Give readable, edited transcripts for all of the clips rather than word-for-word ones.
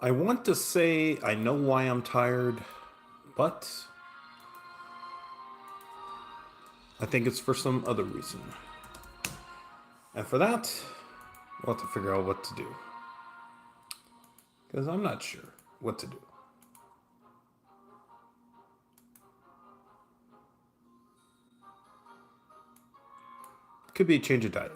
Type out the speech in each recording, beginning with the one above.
I want to say I know why I'm tired, but I think it's for some other reason. And for that, we'll have to figure out what to do. Because I'm not sure what to do. Could be a change of diet.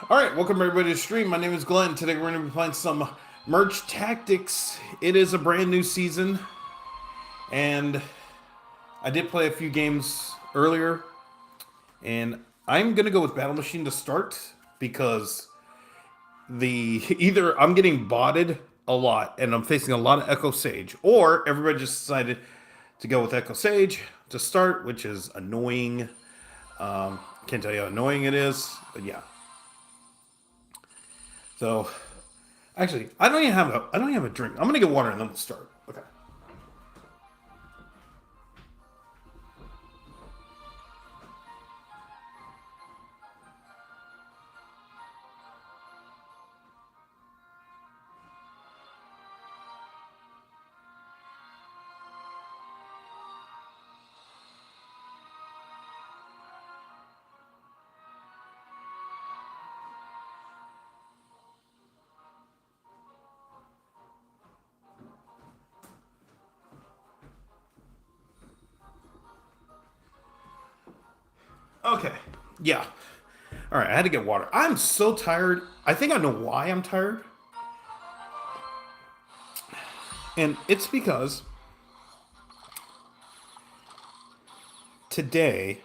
All right, welcome everybody to the stream. My name is Glenn. Today we're going to be playing some Merge Tactics. It is a brand new season, and I did play a few games earlier, and I'm going to go with Battle Machine to start because either I'm getting botted a lot and I'm facing a lot of Echo Sage, or everybody just decided to go with Echo Sage to start, which is annoying. Can't tell you how annoying it is, but yeah. So, actually, I don't even have a drink. I'm gonna get water and then we'll start. Okay. Okay. Yeah. All right. I had to get water. I'm so tired. I think I know why I'm tired, and it's because today.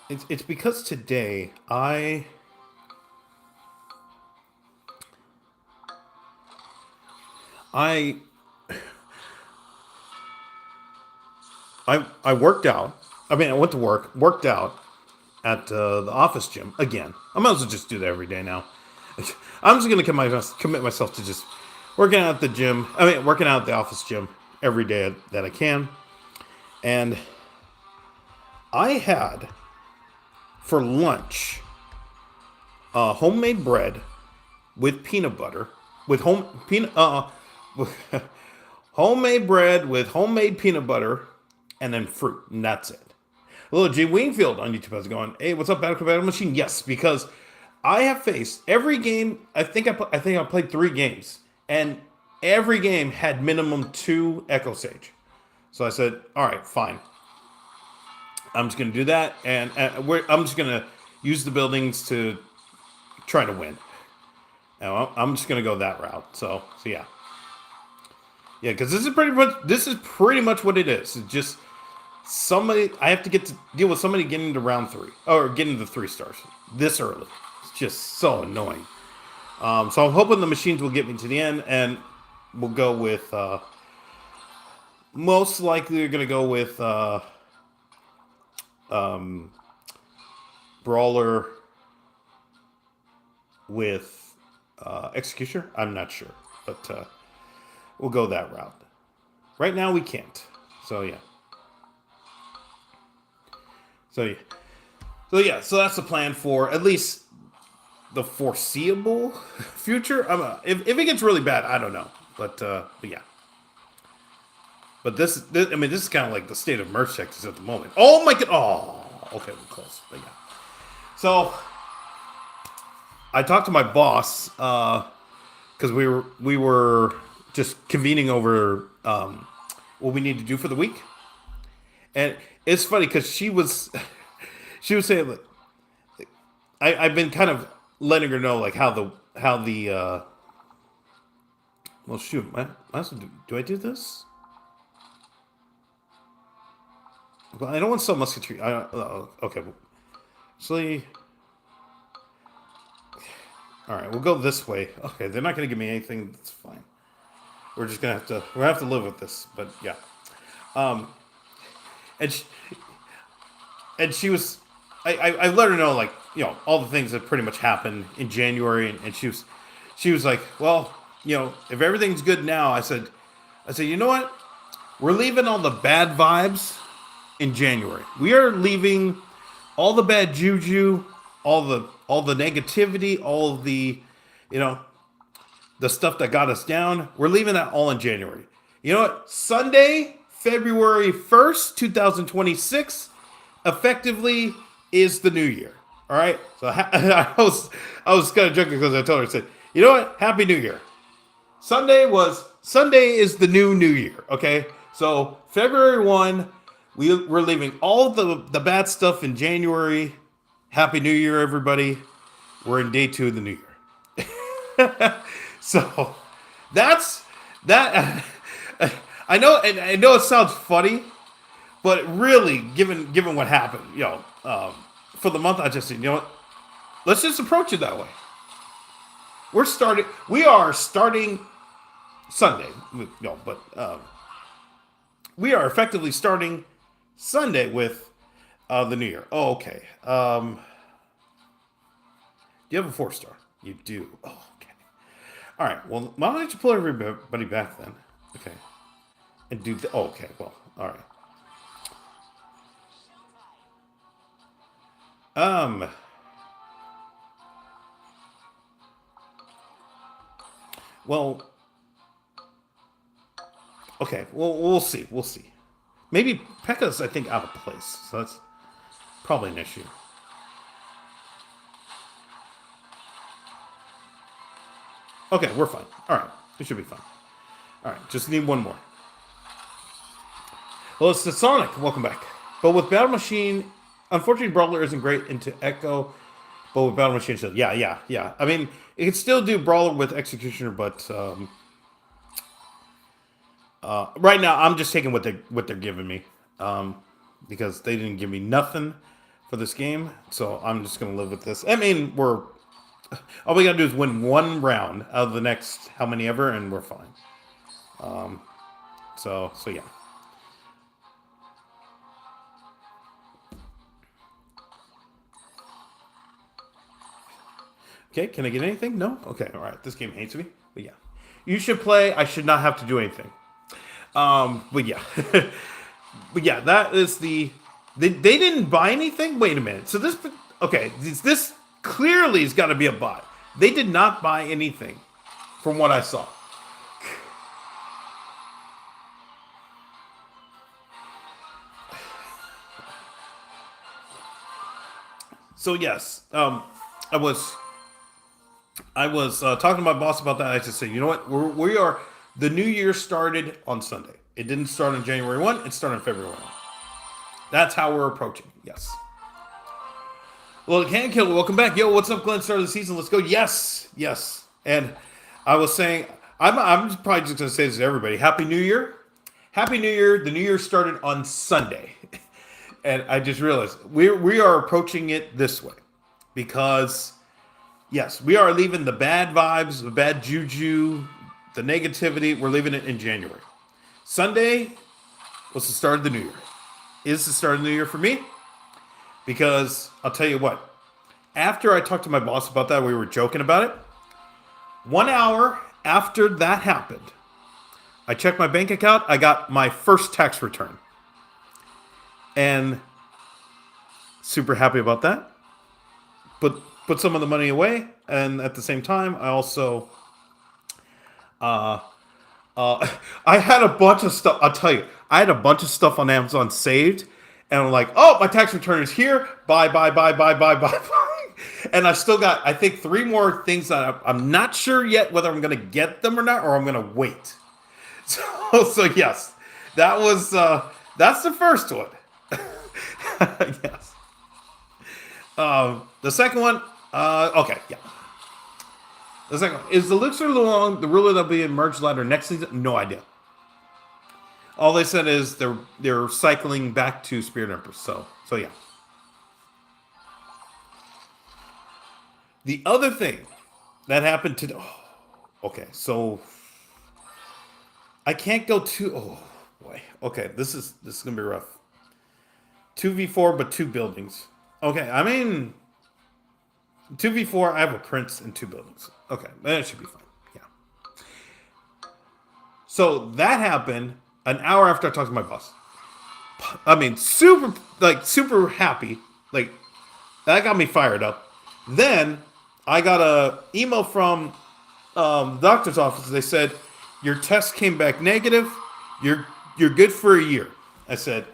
It's because today I I worked out. I mean, I went to work, worked out at the office gym again. I might as well just do that every day now. I'm just gonna commit myself to just working out at the gym. I mean, working out at the office gym every day that I can. And I had for lunch homemade bread with peanut butter with homemade bread with homemade peanut butter and then fruit, and that's it. Little G Wingfield on YouTube is going, "Hey, what's up, Battle Machine?" Yes, because I have faced every game. I think I played 3 games, and every game had minimum 2 Echo Sage. So I said, "All right, fine. I'm just going to do that, and I'm just going to use the buildings to try to win." Now, I'm just going to go that route. So yeah, yeah, because this is pretty much what it is. It's just somebody I have to get to deal with somebody getting into round 3 or getting to 3 stars this early. It's just so annoying. So I'm hoping the machines will get me to the end, and we'll go with most likely they're gonna go with brawler with executioner. I'm not sure, but we'll go that route. Right now we can't. So yeah. So that's the plan for at least the foreseeable future. If it gets really bad, I don't know, but yeah. But I mean, this is kind of like the state of merch Texas at the moment. Oh my god! Oh, okay, we're close. But yeah. So I talked to my boss because we were just convening over what we need to do for the week, and it's funny because she was saying that I've been kind of letting her know like how the well shoot do I do this? Well, I don't want to sell musketry. Okay, so all right, we'll go this way. Okay, they're not going to give me anything. That's fine. We're gonna have to live with this. But yeah, and she, and she was I let her know like all the things that pretty much happened in January, and she was like, well, if everything's good now, I said, you know what, we're leaving all the bad vibes in January. We are leaving all the bad juju, all the negativity, all the, you know, the stuff that got us down. We're leaving that all in January. You know what? Sunday, February 1st, 2026, effectively is the new year. All right. So I was kind of joking because I told her, I said, you know what? Happy New Year. Sunday is the new year. Okay. So February 1, we're leaving all the bad stuff in January. Happy New Year, everybody. We're in day 2 of the new year. So that's that. I know it sounds funny, but really, given what happened, for the month, I just said, you know what? Let's just approach it that way. We are starting Sunday, but we are effectively starting Sunday with the new year. Oh, okay. Do you have a 4-star? You do. Oh, okay. All right. Well, why don't you pull everybody back then? Okay. And do. Oh, okay. Well, all right. Um. Well. Okay. Well, we'll see. We'll see. Maybe Pekka's, I think, out of place. So that's probably an issue. Okay, we're fine. All right. We should be fine. All right. Just need one more. Well, it's the Sonic. Welcome back. But with Battle Machine, unfortunately, Brawler isn't great into Echo. But with Battle Machine, so yeah. I mean, it can still do Brawler with Executioner, but right now I'm just taking what they're giving me, because they didn't give me nothing for this game, so I'm just gonna live with this. I mean, all we gotta do is win one round out of the next how many ever, and we're fine. So yeah. Okay, can I get anything? No? Okay, all right. This game hates me, but yeah. You should play. I should not have to do anything. But yeah. But yeah, that is They didn't buy anything? Wait a minute. So this clearly has got to be a bot. They did not buy anything from what I saw. So yes, I was talking to my boss about that. I just said, you know what? We are. The new year started on Sunday. It didn't start on January 1. It started on February 1. That's how we're approaching. Yes. Well, Can Killer, welcome back. Yo, what's up, Glenn? Start of the season. Let's go. Yes. And I was saying, I'm probably just going to say this to everybody. Happy New Year. Happy New Year. The new year started on Sunday. And I just realized we are approaching it this way. Because, yes, we are leaving the bad vibes, the bad juju, the negativity. We're leaving it in January. Sunday was the start of the new year. Is the start of the new year for me? Because I'll tell you what. After I talked to my boss about that, we were joking about it. 1 hour after that happened, I checked my bank account. I got my first tax return. And super happy about that. Put some of the money away. And at the same time, I also... I had a bunch of stuff. I'll tell you, I had a bunch of stuff on Amazon saved, and I'm like, oh, my tax return is here. Buy. And I still got, I think, 3 more things that I'm not sure yet whether I'm going to get them or not, or I'm going to wait. So yes, that's the first one. Yes. The second one, okay, yeah. The second one, is the Elixir Luong the ruler that'll be in Merge Ladder next season? No idea. All they said is they're cycling back to Spirit Empress. So yeah. The other thing that happened today. Oh, okay, so I can't go too. Oh boy. Okay, this is gonna be rough. 2v4, but 2 buildings. Okay, I mean 2v4. I have a prince in 2 buildings. Okay, that should be fine. Yeah. So that happened an hour after I talked to my boss. I mean, super happy. Like, that got me fired up. Then I got a email from the doctor's office. They said your test came back negative. You're you're good for a year. I said,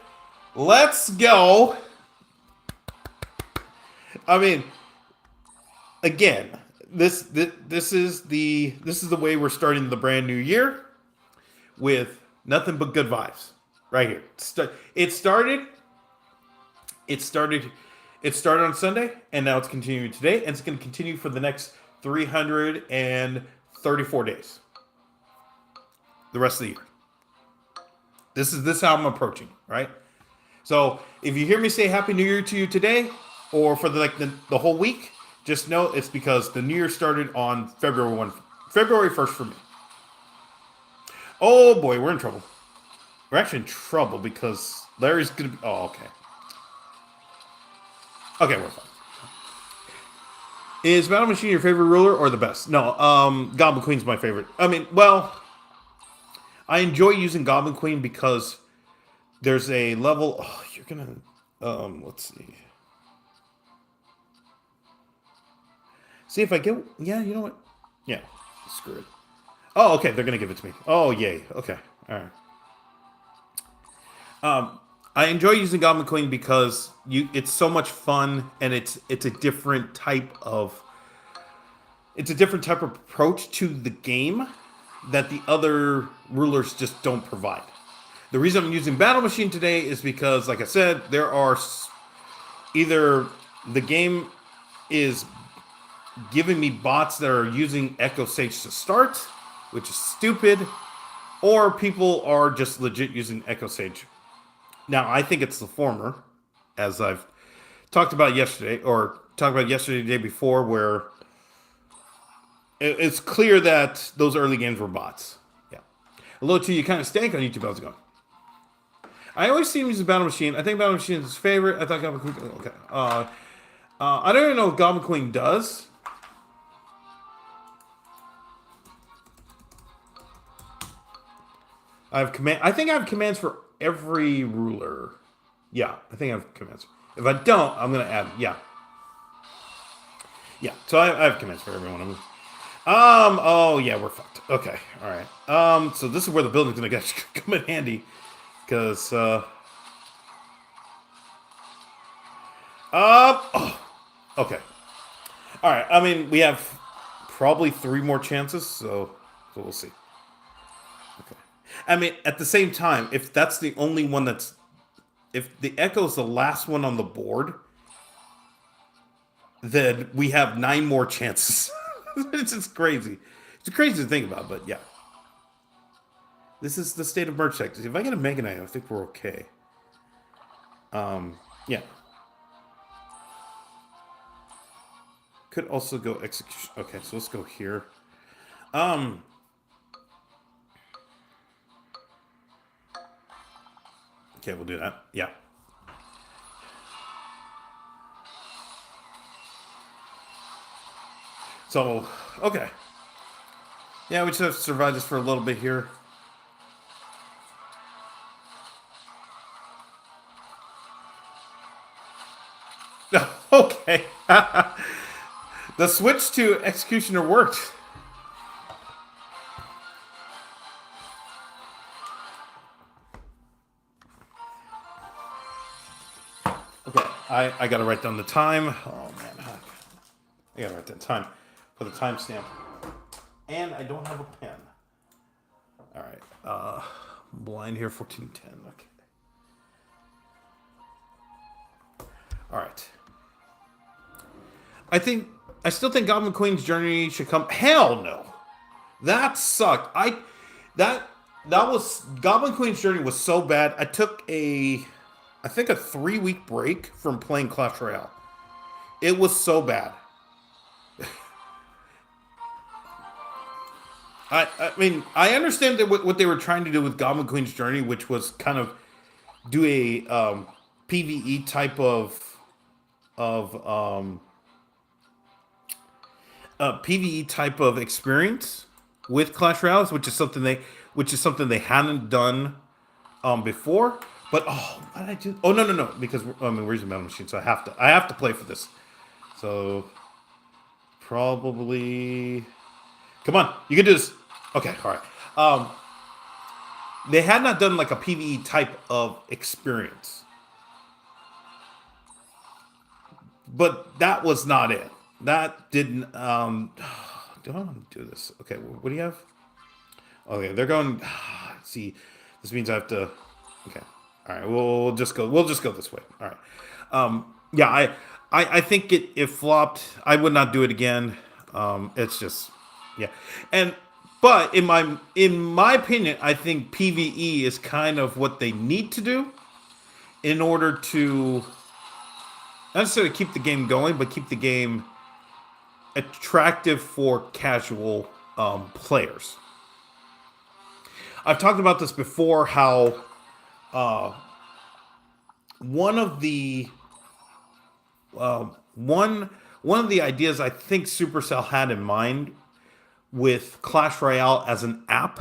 let's go. I mean, again, this is the way we're starting the brand new year with nothing but good vibes right here. It started. It started. It started on Sunday, and now it's continuing today, and it's going to continue for the next 334 days. The rest of the year. This is how I'm approaching, right? So if you hear me say Happy New Year to you today, or for the whole week, just know it's because the New Year started on February 1st for me. Oh boy, we're in trouble. We're actually in trouble because Larry's gonna be. Oh, okay. Okay, we're fine. Is Battle Machine your favorite ruler or the best? No, Goblin Queen's my favorite. I mean, well, I enjoy using Goblin Queen because there's a level. Oh, you're gonna. Let's see. See if I get. Yeah, you know what? Yeah, screw it. Oh, okay. They're gonna give it to me. Oh, yay. Okay. All right. I enjoy using Goblin Queen because it's so much fun and it's a different type of approach to the game that the other rulers just don't provide. The reason I'm using Battle Machine today is because, like I said, there are either the game is giving me bots that are using Echo Sage to start, which is stupid, or people are just legit using Echo Sage. Now, I think it's the former, as I've talked about yesterday, the day before, where it's clear that those early games were bots. Yeah. Hello to you, kind of stank on YouTube. How's it going? I always see him use the Battle Machine. I think Battle Machine is his favorite. I thought Goblin Queen. Okay. I don't even know what Goblin Queen does. I think I have commands for every ruler. Yeah, I think I have commands. If I don't, I'm gonna add. Yeah. Yeah. So I have commands for every one of them. Oh yeah, we're fucked. Okay. All right. So this is where the building's gonna come in handy, because. Oh. Okay. All right. I mean, we have probably 3 more chances, so we'll see. Okay. I mean, at the same time, if that's the only one if the Echo is the last one on the board, then we have 9 more chances. It's just crazy. It's crazy to think about, but yeah. This is the state of merge tech. If I get a Mega Knight, I think we're okay. Yeah. Could also go execution. Okay, so let's go here. Okay, we'll do that. Yeah. So, okay. Yeah, we just have to survive this for a little bit here. Okay. The switch to Executioner worked. Okay, I gotta write down the time. Oh man, I gotta write down time. Put the timestamp. And I don't have a pen. All right. Blind here, 14:10. Okay. All right. I still think Goblin Queen's Journey should come. Hell no. That sucked. That was Goblin Queen's Journey was so bad. I took I think a 3-week break from playing Clash Royale. It was so bad. I mean, I understand that what they were trying to do with Goblin Queen's Journey, which was kind of do a PvE type of PvE type of experience with Clash Royale, which is something they hadn't done before. But what did I do? Oh no, because we're using Battle Machine, so I have to play for this. So probably. Come on, you can do this. Okay, all right. They had not done like a PVE type of experience, but that was not it. That didn't. Do I want to do this? Okay, what do you have? Okay, they're going. See, this means I have to. Okay, all right. We'll just go. We'll just go this way. All right. Yeah, I think it flopped. I would not do it again. It's just, yeah, and but in my opinion, I think PVE is kind of what they need to do in order to not necessarily keep the game going, but keep the game attractive for casual players. I've talked about this before. How one of the one of the ideas I think Supercell had in mind with Clash Royale as an app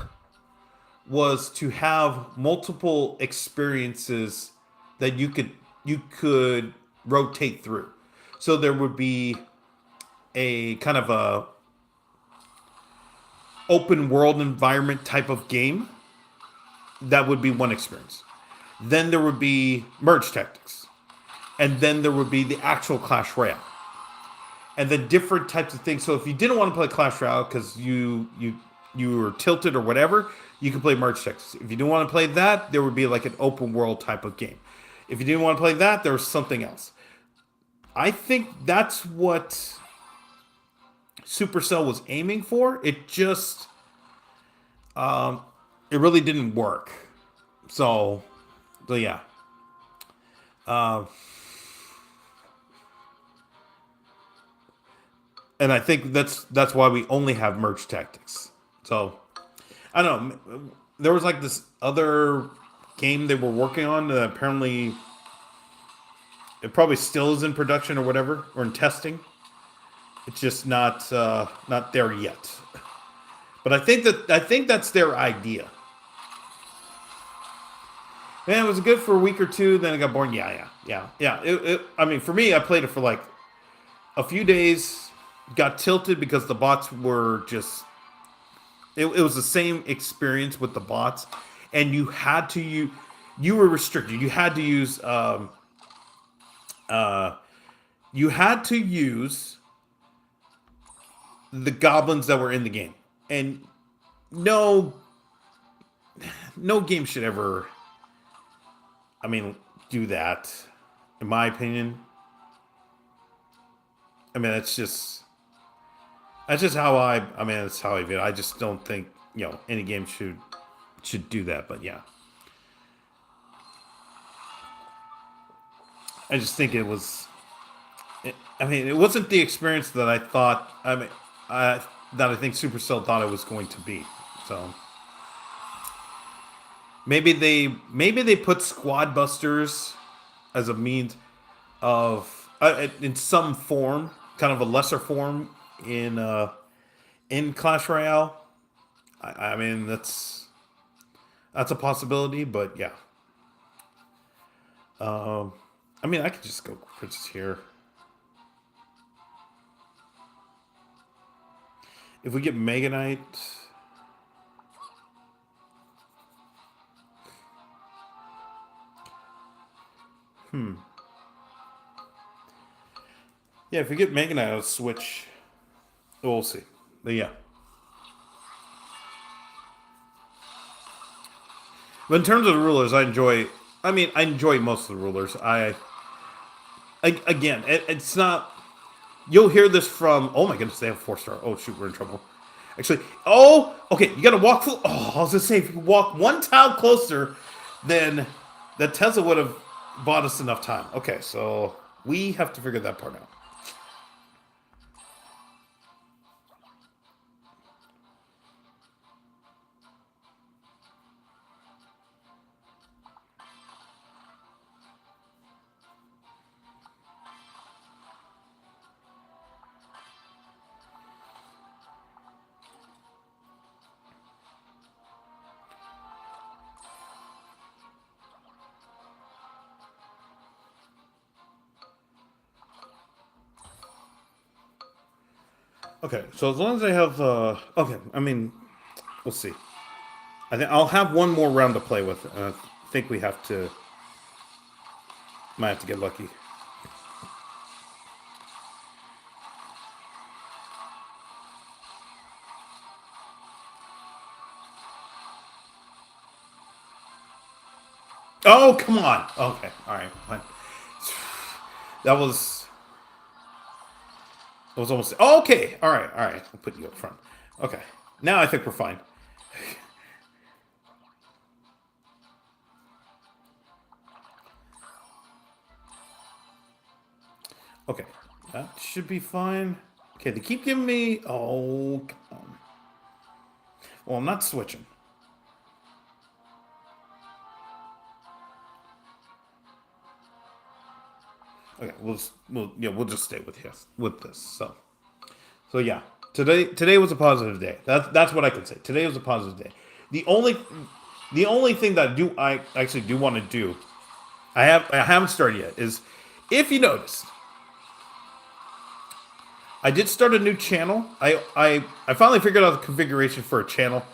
was to have multiple experiences that you could rotate through. So there would be a kind of a open world environment type of game. That would be one experience. Then there would be merge tactics. And then there would be the actual Clash Royale. And then different types of things. So if you didn't want to play Clash Royale because you were tilted or whatever, you could play merge tactics. If you didn't want to play that, there would be like an open world type of game. If you didn't want to play that, there was something else. I think that's what Supercell was aiming for. It just it really didn't work. So yeah. Uh, and I think that's why we only have merge tactics. So I don't know. There was like this other game they were working on that apparently it probably still is in production or whatever, or in testing. It's just not there yet. But I think that's their idea. Man, it was good for a week or two. Then it got boring. Yeah. I mean, for me, I played it for like a few days. Got tilted because the bots were just. It was the same experience with the bots, and you were restricted. You had to use the goblins that were in the game, and no no game should ever, I mean, do that. In my opinion, I mean, that's just how I mean, that's how I view it. I just don't think any game should do that. But yeah, I just think it was. I mean, it wasn't the experience that I thought. I mean, that I think Supercell thought it was going to be. So maybe they put Squad Busters as a means of in some form, kind of a lesser form in Clash Royale. I mean, that's a possibility, but yeah. I mean, I could just go Princess here. If we get Mega Knight, yeah, if we get Mega Knight, I'll switch. We'll see. But yeah. But in terms of the rulers, I enjoy. I mean, I enjoy most of the rulers. Again, it's not. You'll hear this from. Oh my goodness, they have 4-star. Oh shoot, we're in trouble. Actually, okay, you got to walk. I was gonna say, if you walk one tile closer, then the Tesla would have bought us enough time. Okay, so we have to figure that part out. Okay, so as long as I have, okay, I mean, we'll see. I think I'll have one more round to play with. I think we have to, might have to get lucky. Oh, come on. Okay, all right, fine. That was almost okay. All right. I'll put you up front. Okay, now I think we're fine. Okay, that should be fine. Okay, they keep giving me. Oh, come on. Well, I'm not switching. Okay, we'll just stay with this. So yeah, today was a positive day. That's what I can say. Today was a positive day. The only the only thing that I actually do want to do, I haven't started yet, is if you noticed, I did start a new channel. I finally figured out the configuration for a channel.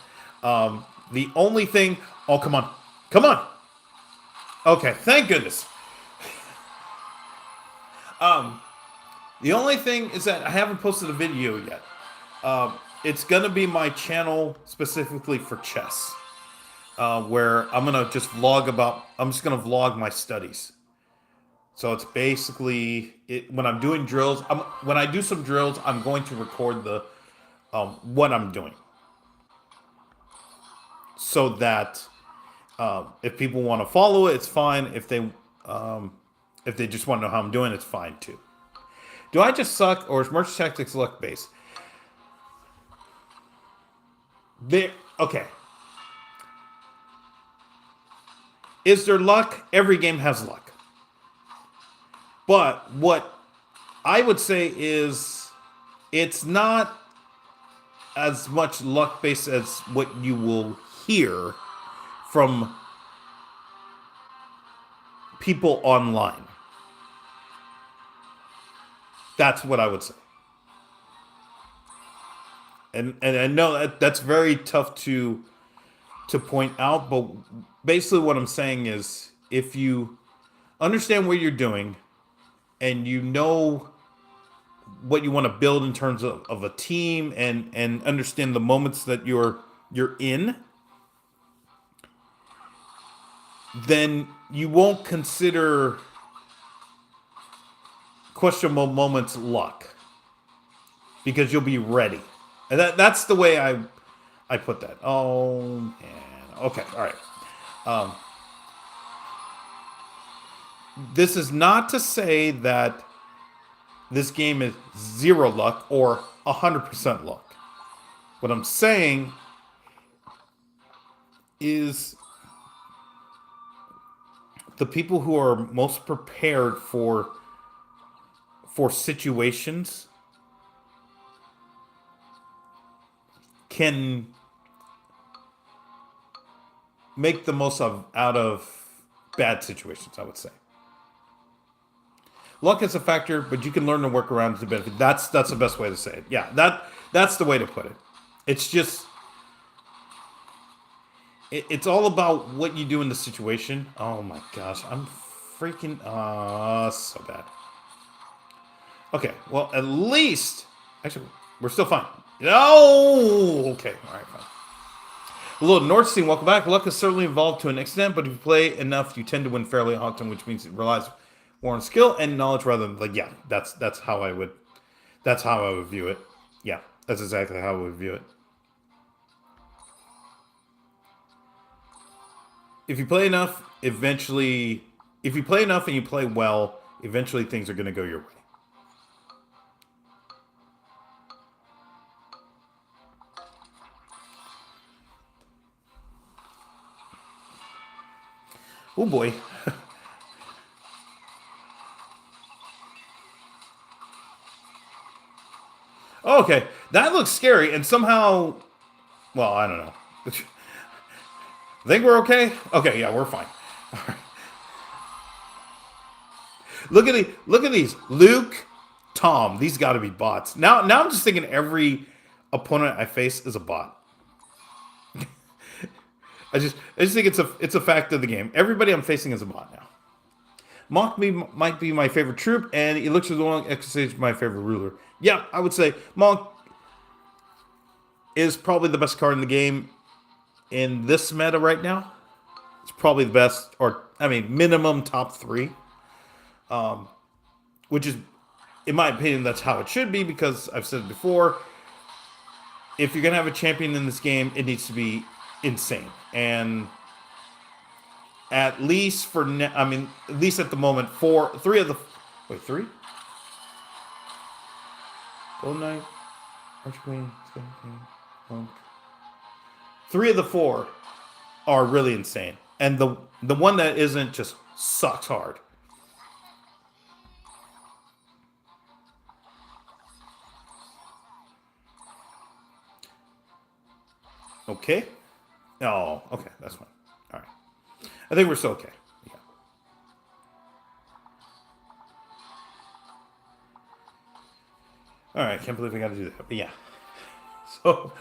The only thing, oh come on, come on. Okay, thank goodness. The only thing is that I haven't posted a video yet. It's gonna be my channel specifically for chess, where I'm gonna just vlog about. I'm just gonna vlog my studies. So it's basically when I'm doing drills. When I do some drills, I'm going to record the what I'm doing, so that if people want to follow it, it's fine. If they just want to know how I'm doing, it's fine too. Do I just suck, or is Merch Tactics luck based? There. Okay. Is there luck? Every game has luck. But what I would say is it's not as much luck based as what you will hear from people online. That's what I would say. And I know that's very tough to point out, but basically what I'm saying is if you understand what you're doing and you know what you want to build in terms of a team and understand the moments that you're in, then you won't consider questionable moments luck because you'll be ready. And that's the way I put that. Oh man. Okay. All right. Um, this is not to say that this game is zero luck or 100% luck. What I'm saying is the people who are most prepared for situations can make the most out of bad situations, I would say. Luck is a factor, but you can learn to work around to benefit. That's the best way to say it. Yeah, that's the way to put it. It's just it's all about what you do in the situation. Oh my gosh, I'm freaking so bad. Okay, well at least actually we're still fine. No, okay, all right, fine. Hello, Nordstein. Welcome back. Luck is certainly involved to an extent, but if you play enough, you tend to win fairly often, which means it relies more on skill and knowledge rather than like, yeah, that's how I would view it. Yeah, that's exactly how I would view it. If you play enough, eventually, if you play enough and you play well, eventually things are going to go your way. Oh boy. Oh, okay, that looks scary, and somehow, well, I don't know. Think we're okay? Okay, yeah, we're fine. Look at these. Luke, Tom, these got to be bots. Now I'm just thinking every opponent I face is a bot. I just think it's a fact of the game. Everybody I'm facing is a bot now. Might be my favorite troop, and Elixir of the Long Exercise my favorite ruler. Yeah, I would say Monk is probably the best card in the game in this meta right now. It's probably the best, or I mean, minimum top three, which is, in my opinion, that's how it should be because I've said before, if you're gonna have a champion in this game, it needs to be insane. And at least I mean, at least at the moment, three of the, wait, three? Golden Knight, Archer Queen, Skeleton King, Monk. Three of the four are really insane, and the one that isn't just sucks hard. Okay. Oh, okay, that's fine. All right. I think we're still okay. Yeah. All right. Can't believe I got to do that. But yeah. So,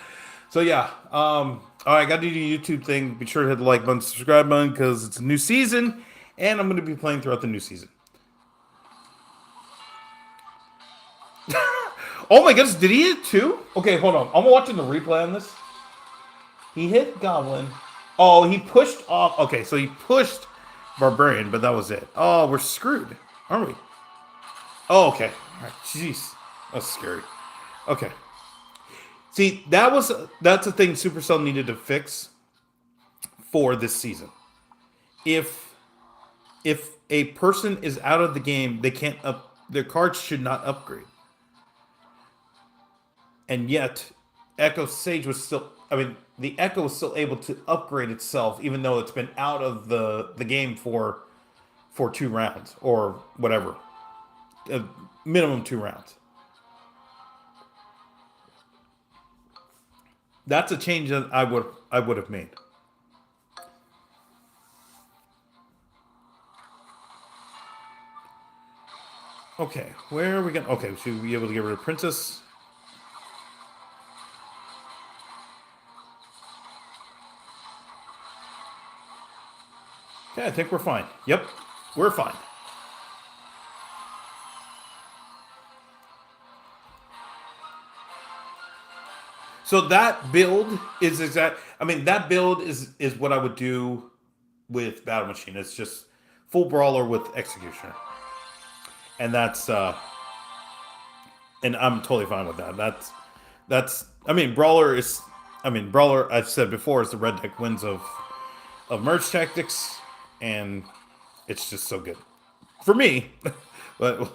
so yeah. All right. Got to do the YouTube thing. Be sure to hit the like button, subscribe button, because it's a new season, and I'm going to be playing throughout the new season. Oh my goodness! Did he hit two? Okay, hold on. I'm watching the replay on this. He hit Goblin. Oh, he pushed off. Okay, so he pushed Barbarian, but that was it. Oh, we're screwed, aren't we? Oh, okay. All right. Jeez, that's scary. Okay. See, that's a thing Supercell needed to fix for this season. If a person is out of the game, they can't up. Their cards should not upgrade. And yet, Echo Sage was still. I mean, the Echo was still able to upgrade itself, even though it's been out of the game for 2 rounds or whatever, minimum 2 rounds. That's a change that I would have made. Okay, where are we going? Okay, should we be able to get rid of Princess? Okay, I think we're fine. Yep, we're fine. So that build is exact. I mean, that build is what I would do with Battle Machine. It's just full brawler with Executioner, and and I'm totally fine with that. That's. I mean, brawler is. I mean, brawler. I've said before is the red deck wins of merge tactics, and it's just so good for me. But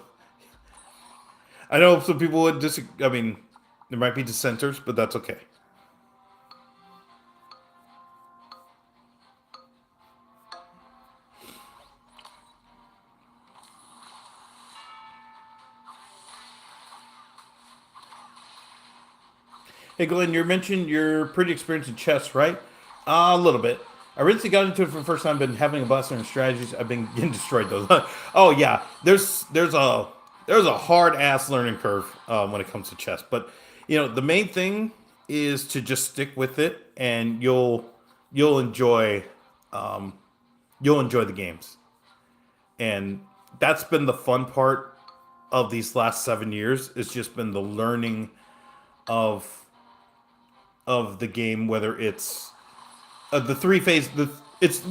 I know some people would disagree. I mean, there might be dissenters, but that's okay. Hey, Glenn, you mentioned you're pretty experienced in chess, right? A little bit. I recently got into it for the first time. Been having a blast learning strategies. I've been getting destroyed though. Oh yeah, there's a hard ass learning curve when it comes to chess. But the main thing is to just stick with it, and you'll enjoy um, you'll enjoy the games. And that's been the fun part of these last 7 years. It's just been the learning of the game, whether it's the three phase. It's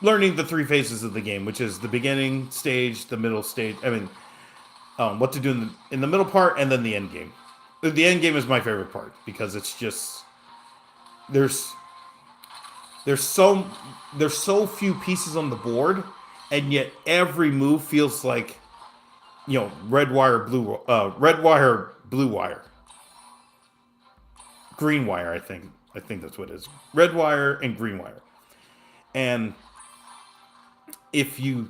learning the three phases of the game, which is the beginning stage, the middle stage. I mean, what to do in the middle part, and then the end game. The end game is my favorite part because it's just there's there's so there's so few pieces on the board, and yet every move feels like red wire, blue wire, green wire. I think that's what it is. Red wire and green wire. And if you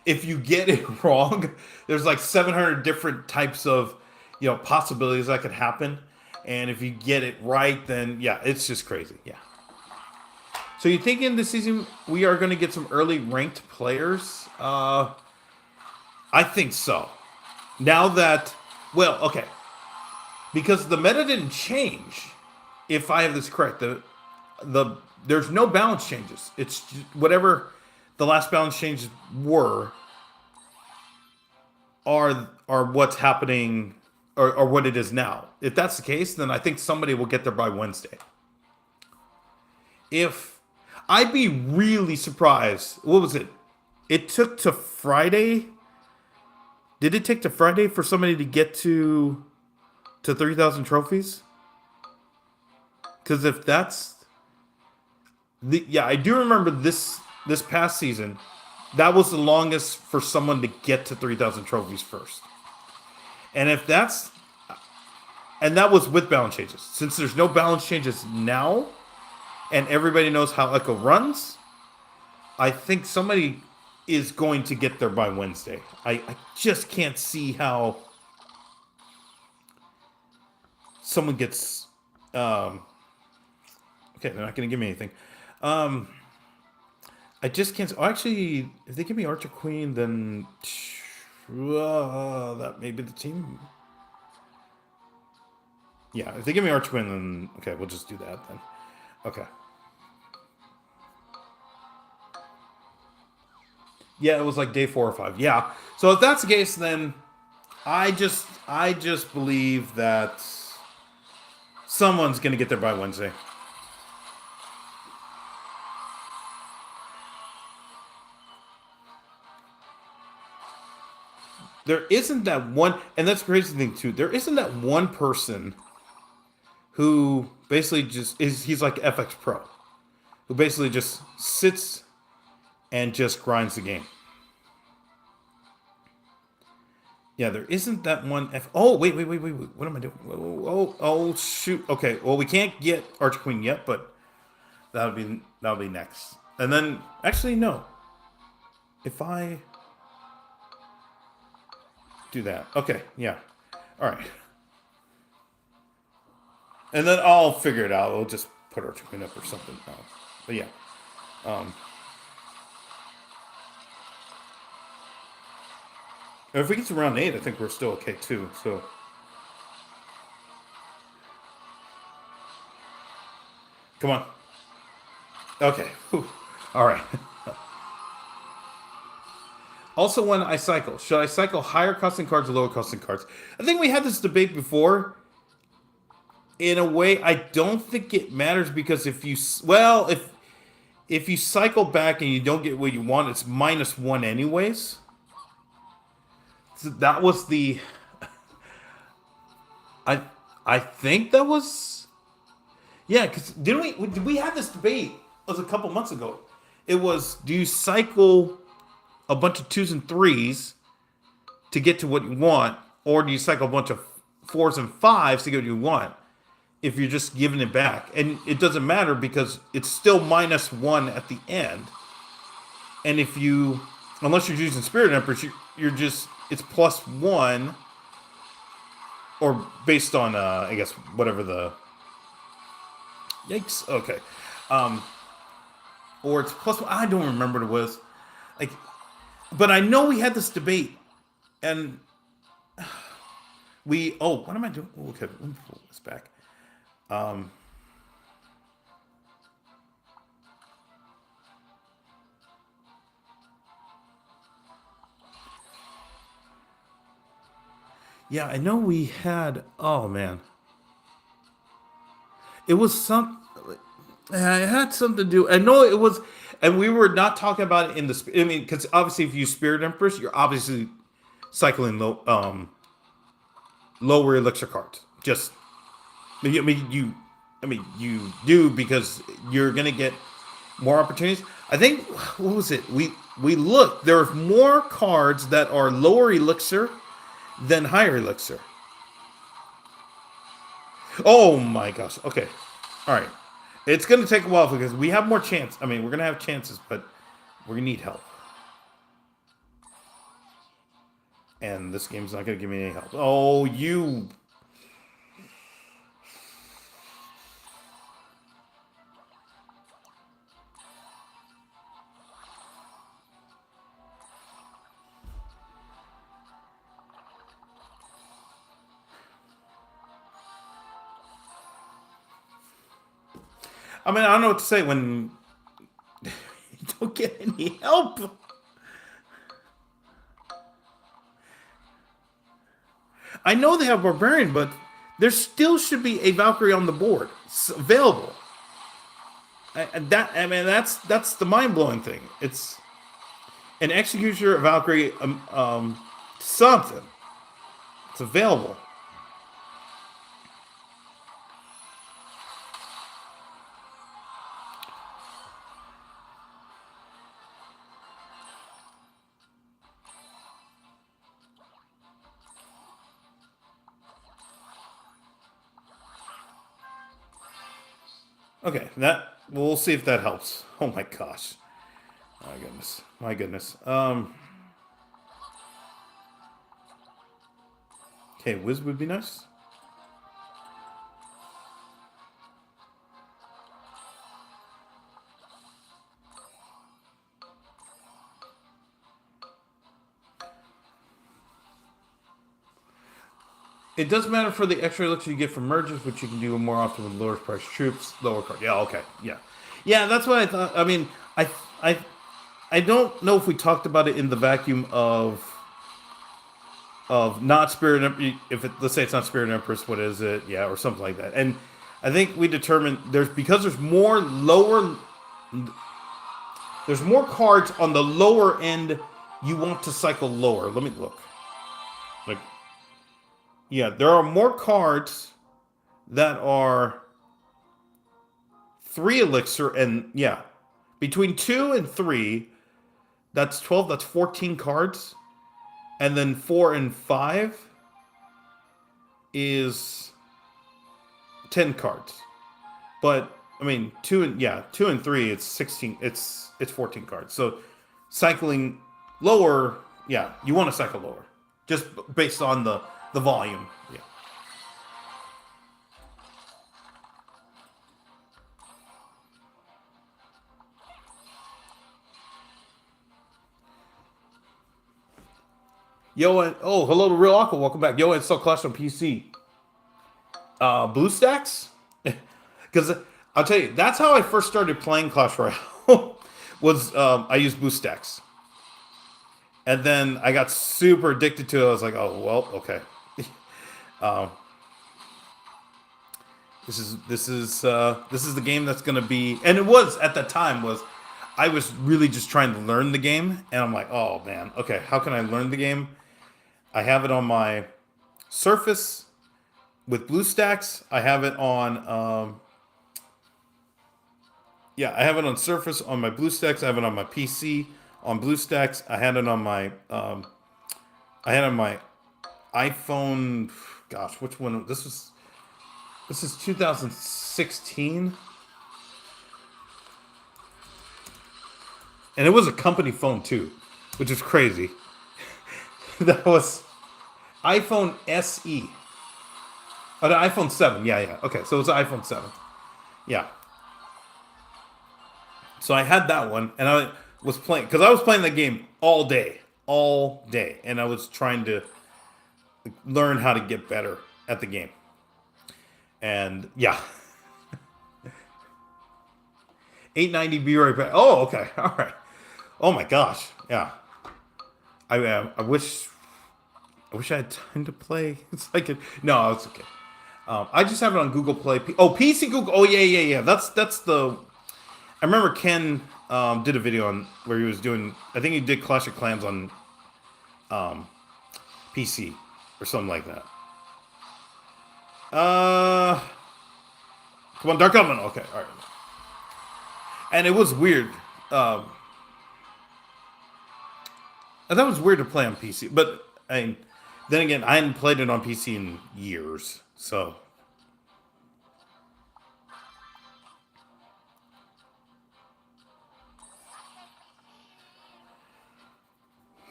get it wrong, there's like 700 different types of possibilities that could happen. And if you get it right, then yeah, it's just crazy. Yeah. So you think in this season we are going to get some early ranked players? I think so. Now that, well, okay, because the meta didn't change. If I have this correct, the there's no balance changes. It's just whatever the last balance changes were are what's happening or what it is now. If that's the case, then I think somebody will get there by Wednesday. If I'd be really surprised. What was it? It took to Friday. Did it take to Friday for somebody to get to 3,000 trophies? Because if that's yeah, I do remember this past season. That was the longest for someone to get to 3,000 trophies first. And if that's and that was with balance changes. Since there's no balance changes now, and everybody knows how Echo runs, I think somebody is going to get there by Wednesday. I just can't see how someone gets. Okay, they're not going to give me anything. I just can't. Oh, actually, if they give me Archer Queen, then that may be the team. Yeah, if they give me Archer Queen, then okay, we'll just do that then. Okay. Yeah, it was like day 4 or 5. Yeah. So if that's the case, then I just believe that someone's gonna get there by Wednesday. There isn't that one, and that's the crazy thing too. There isn't that one person who basically just is. He's like FX Pro, who basically just sits and just grinds the game. Yeah, there isn't that one. Oh, wait. What am I doing? Oh, shoot. Okay, well, we can't get Archer Queen yet, but that'll be next. And then, actually, no. If I do that, okay, yeah, all right. And then I'll figure it out. We'll just put Archer Queen up or something. But yeah, um, if we get to round 8, I think we're still okay too. So, come on. Okay. Whew. All right. Also, when I cycle, should I cycle higher costing cards or lower costing cards? I think we had this debate before. In a way, I don't think it matters because if you cycle back and you don't get what you want, it's -1 anyways. So that was the I I think that was yeah. Because did we have this debate? It was a couple months ago. It was, do you cycle a bunch of 2s and 3s to get to what you want, or do you cycle a bunch of 4s and 5s to get what you want? If you're just giving it back, and it doesn't matter because it's still -1 at the end. And if you, unless you're using Spirit Empress, you're just it's +1, or based on I guess whatever the yikes. Okay, or it's +1. I don't remember what it was like, but I know we had this debate, and we. Oh, what am I doing? Oh, okay, let me pull this back. Um, yeah, I know we had. Oh man, it was some. It had something to do. I know it was, and we were not talking about it in the. I mean, because obviously, if you Spirit Empress, you're obviously cycling lower elixir cards. Just, I mean, you do because you're gonna get more opportunities. I think what was it? We looked. There are more cards that are lower elixir than higher elixir. Oh my gosh. Okay. All right. It's gonna take a while because we have more chance. I mean, we're gonna have chances, but we're gonna need help. And this game's not gonna give me any help. Oh, you. I mean, I don't know what to say when you don't get any help. I know they have Barbarian, but there still should be a Valkyrie on the board available. I mean, that's the mind blowing thing. It's an Executioner, a Valkyrie, something. It's available. Okay, that we'll see if that helps. Oh my gosh, my goodness, my goodness. Okay, Wiz would be nice. It does matter for the extra elixir you get from merges, which you can do more often with lower price troops, lower card. Yeah, okay, yeah, yeah. That's what I thought. I mean, I, I don't know if we talked about it in the vacuum of not Spirit. If it, let's say it's not Spirit Empress, what is it? Yeah, or something like that. And I think we determined there's more lower, there's more cards on the lower end. You want to cycle lower. Let me look. Like, yeah, there are more cards that are 3 elixir, and yeah, between 2 and 3, that's 12. That's 14 cards, and then 4 and 5 is 10 cards. But I mean, 2 and 3, it's 16. It's 14 cards. So cycling lower, yeah, you want to cycle lower, just based on the volume. Yeah. Yo, and oh, hello to Real Aqua. Welcome back. Yo, install Clash on PC. BlueStacks? Because I'll tell you, that's how I first started playing Clash Royale. Was I used BlueStacks, and then I got super addicted to it. I was like, oh well, okay. um, this is the game that's gonna be, and it was at the time was I was really just trying to learn the game, and I'm like, oh man, okay, how can I learn the game? I have it on my Surface with BlueStacks. I have it on yeah, I have it on Surface on my BlueStacks. I have it on my PC on BlueStacks. I had it on my I had it on my iPhone. Gosh, which one? This is 2016, and it was a company phone too, which is crazy. That was iPhone SE. Oh, the iPhone 7. Yeah, yeah. Okay, so it was the iPhone 7. Yeah. So I had that one, and I was playing because I was playing the game all day, and I was trying to learn how to get better at the game. And yeah, 890 be right back. Oh, okay, all right. Oh my gosh, yeah. I wish I had time to play. It's like no, it's okay. I just have it on Google Play. Oh, PC Google. Oh yeah. That's the. I remember Ken did a video on where he was doing. I think he did Clash of Clans on PC or something like that. Come on, Dark Element. Okay, all right. And it was weird. And that was weird to play on PC, but I mean, then again, I hadn't played it on PC in years, so.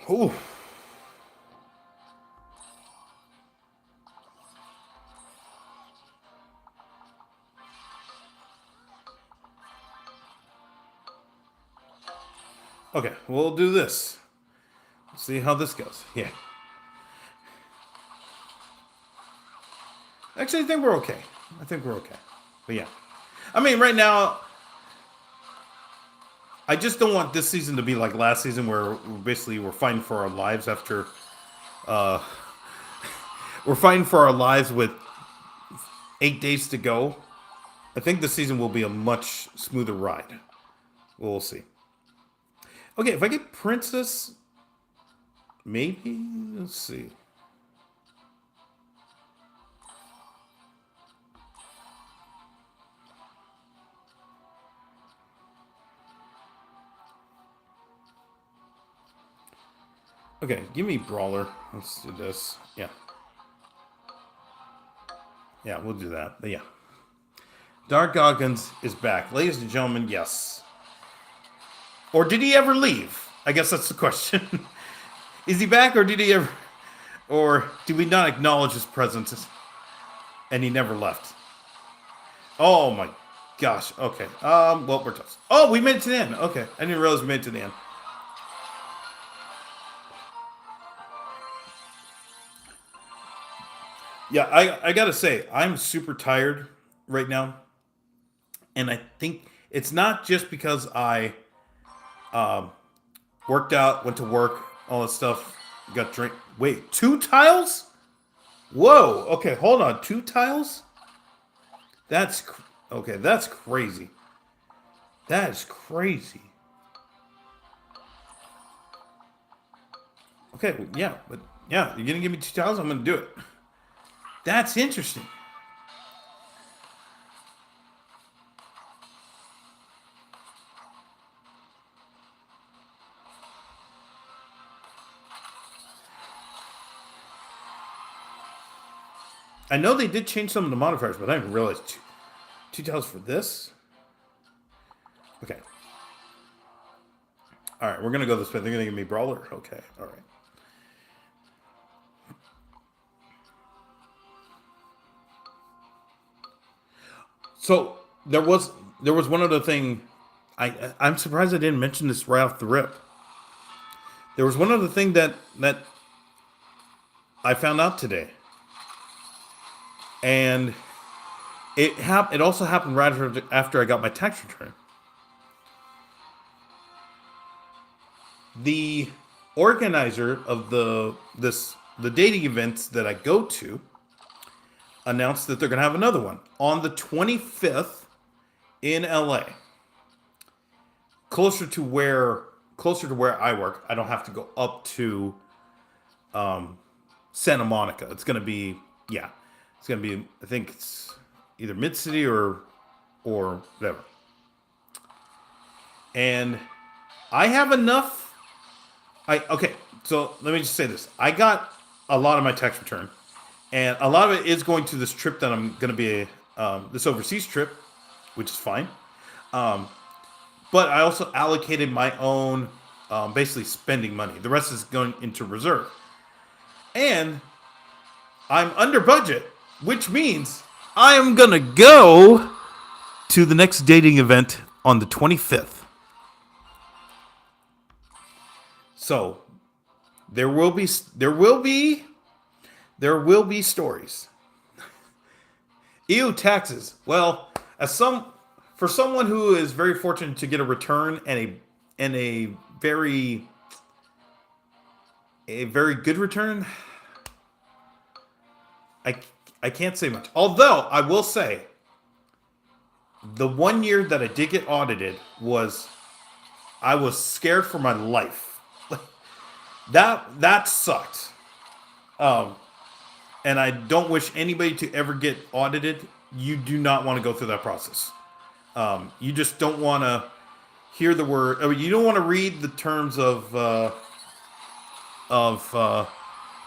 Ooh. Okay, we'll do this. See how this goes. Yeah. Actually, I think we're okay. But yeah. I mean, right now, I just don't want this season to be like last season, where basically we're fighting for our lives after we're fighting for our lives with 8 days to go. I think this season will be a much smoother ride. We'll see. Okay, if I get Princess, maybe. Let's see. Okay, give me Brawler. Let's do this. Yeah. Yeah, we'll do that. But yeah. Dark Goggins is back. Ladies and gentlemen, yes. Or did he ever leave? I guess that's the question. Is he back, or did he ever. Or do we not acknowledge his presence and he never left? Oh my gosh. Okay. Well, we're toast. Oh, we made it to the end. Okay. I didn't realize we made it to the end. Yeah, I gotta say, I'm super tired right now. And I think it's not just because I um, worked out, went to work, all that stuff, got drink. Wait, 2 tiles? Whoa. Okay, hold on. 2 tiles? Okay. That's crazy. That is crazy. Okay, yeah, but yeah, you're gonna give me 2 tiles. I'm gonna do it. That's interesting. I know they did change some of the modifiers, but I didn't realize 2 tiles for this. Okay. All right, we're gonna go this way. They're gonna give me Brawler. Okay. All right. So there was one other thing. I'm surprised I didn't mention this right off the rip. There was one other thing that I found out today, and it also happened right after I got my tax return. The organizer of the dating events that I go to announced that they're going to have another one on the 25th in LA, closer to where I work. I don't have to go up to Santa Monica. It's going to be yeah, it's going to be, I think it's either Mid City or whatever. And I have enough. Okay, so let me just say this. I got a lot of my tax return, and a lot of it is going to this trip that I'm going to be this overseas trip, which is fine. Um, but I also allocated my own, basically spending money. The rest is going into reserve, and I'm under budget, which means I am gonna go to the next dating event on the 25th. So there will be stories. Ew, taxes. Well, for someone who is very fortunate to get a return and a very good return, I I can't say much. Although I will say, the one year that I did get audited I was scared for my life. That sucked. Um, and I don't wish anybody to ever get audited. You do not want to go through that process. You just don't want to hear the word. I mean, you don't want to read the terms of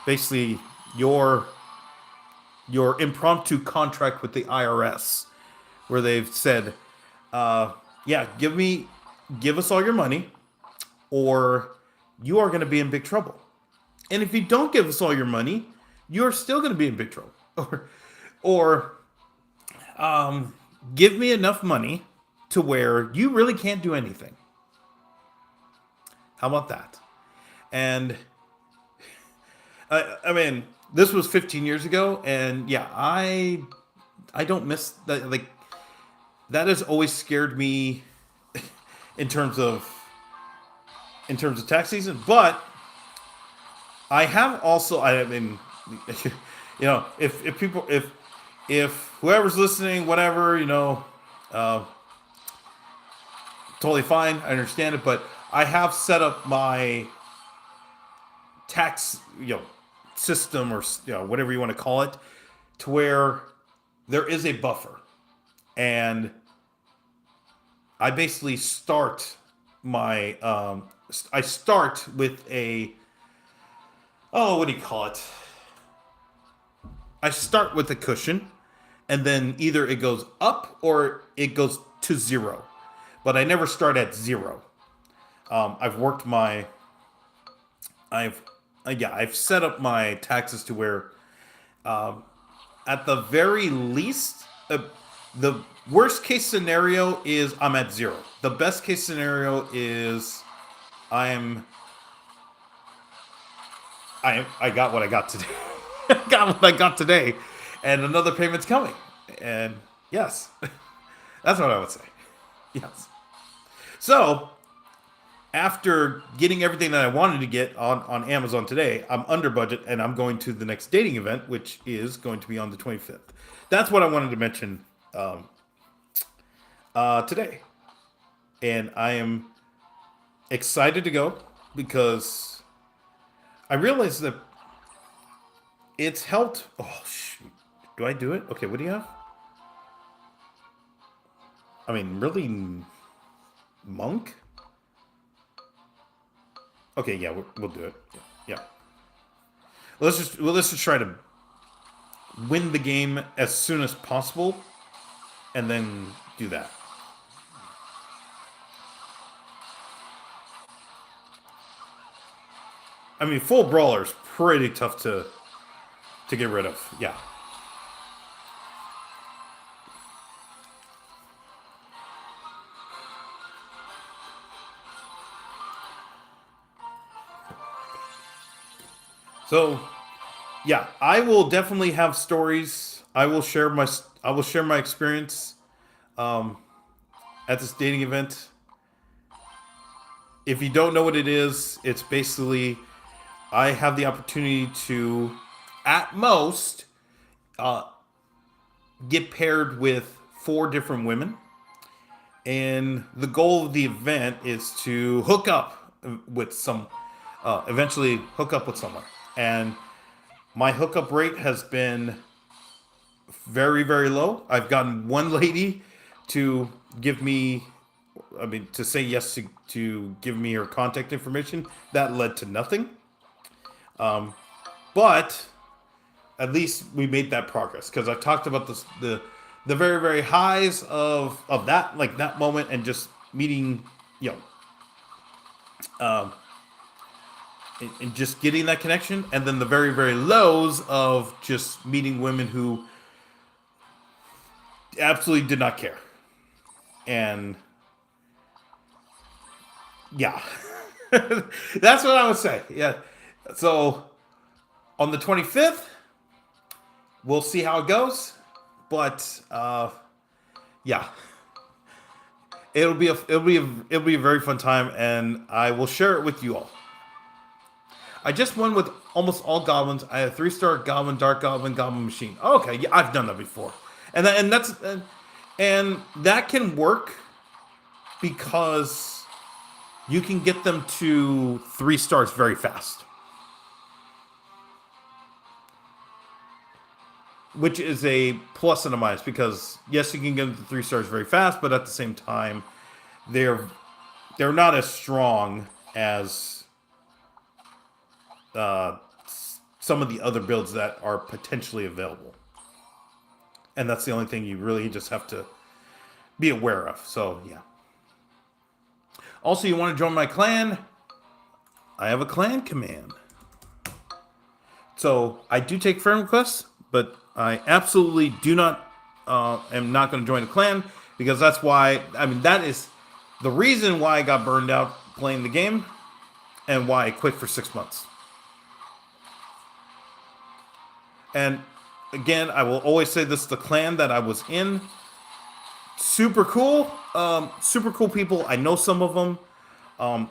basically your impromptu contract with the IRS, where they've said, "Yeah, give us all your money, or you are going to be in big trouble. And if you don't give us all your money, you're still going to be in big trouble. Or give me enough money to where you really can't do anything. How about that?" And I mean, this was 15 years ago, and yeah, I don't miss that. Like, that has always scared me in terms of tax season. But I have also, I mean, if people, if whoever's listening, whatever, uh, totally fine. I understand it, but I have set up my tax, system, or whatever you want to call it, to where there is a buffer, and I basically start my I start with a, oh, what do you call it? I start with a cushion, and then either it goes up or it goes to zero, but I never start at zero. I've worked my, I've I've set up my taxes to where, at the very least, the worst case scenario is I'm at zero. The best case scenario is I'm I got what I got today. I got what I got today, and another payment's coming. And yes, that's what I would say. Yes. So after getting everything that I wanted to get on Amazon today, I'm under budget, and I'm going to the next dating event, which is going to be on the 25th. That's what I wanted to mention today. And I am excited to go because I realized that it's helped. Oh, shoot. Do I do it? Okay, what do you have? I mean, really, monk? Okay, yeah, we'll do it. Yeah. Let's just try to win the game as soon as possible, and then do that. I mean, full brawler's pretty tough to get rid of. Yeah. So, yeah, I will definitely have stories. I will share my experience um, at this dating event. If you don't know what it is, it's basically I have the opportunity to, at most, uh, get paired with four different women, and the goal of the event is to hook up with some, eventually hook up with someone. And my hookup rate has been very, very low. I've gotten one lady to give me, I mean, to say yes to give me her contact information. That led to nothing. But at least we made that progress, because I've talked about the very, very highs of that, like that moment, and just meeting, you know, and just getting that connection, and then the very, very lows of just meeting women who absolutely did not care. And yeah, that's what I would say. Yeah. So on the 25th, we'll see how it goes. But yeah, it'll be a very fun time, and I will share it with you all. I just won with almost all goblins. I have 3-star goblin, dark goblin, goblin machine. Okay, yeah, I've done that before, and that can work because you can get them to 3 stars very fast, which is a plus and a minus, because yes, you can get them to 3 stars very fast, but at the same time, they're not as strong as some of the other builds that are potentially available. And that's the only thing you really just have to be aware of. So, yeah. Also, you want to join my clan? I have a clan command. So, I do take friend requests, but I absolutely do not, am not going to join a clan, because that's why, I mean, that is the reason why I got burned out playing the game, and why I quit for 6 months. And again, I will always say this: the clan that I was in super cool. Super cool people. I know some of them. Um,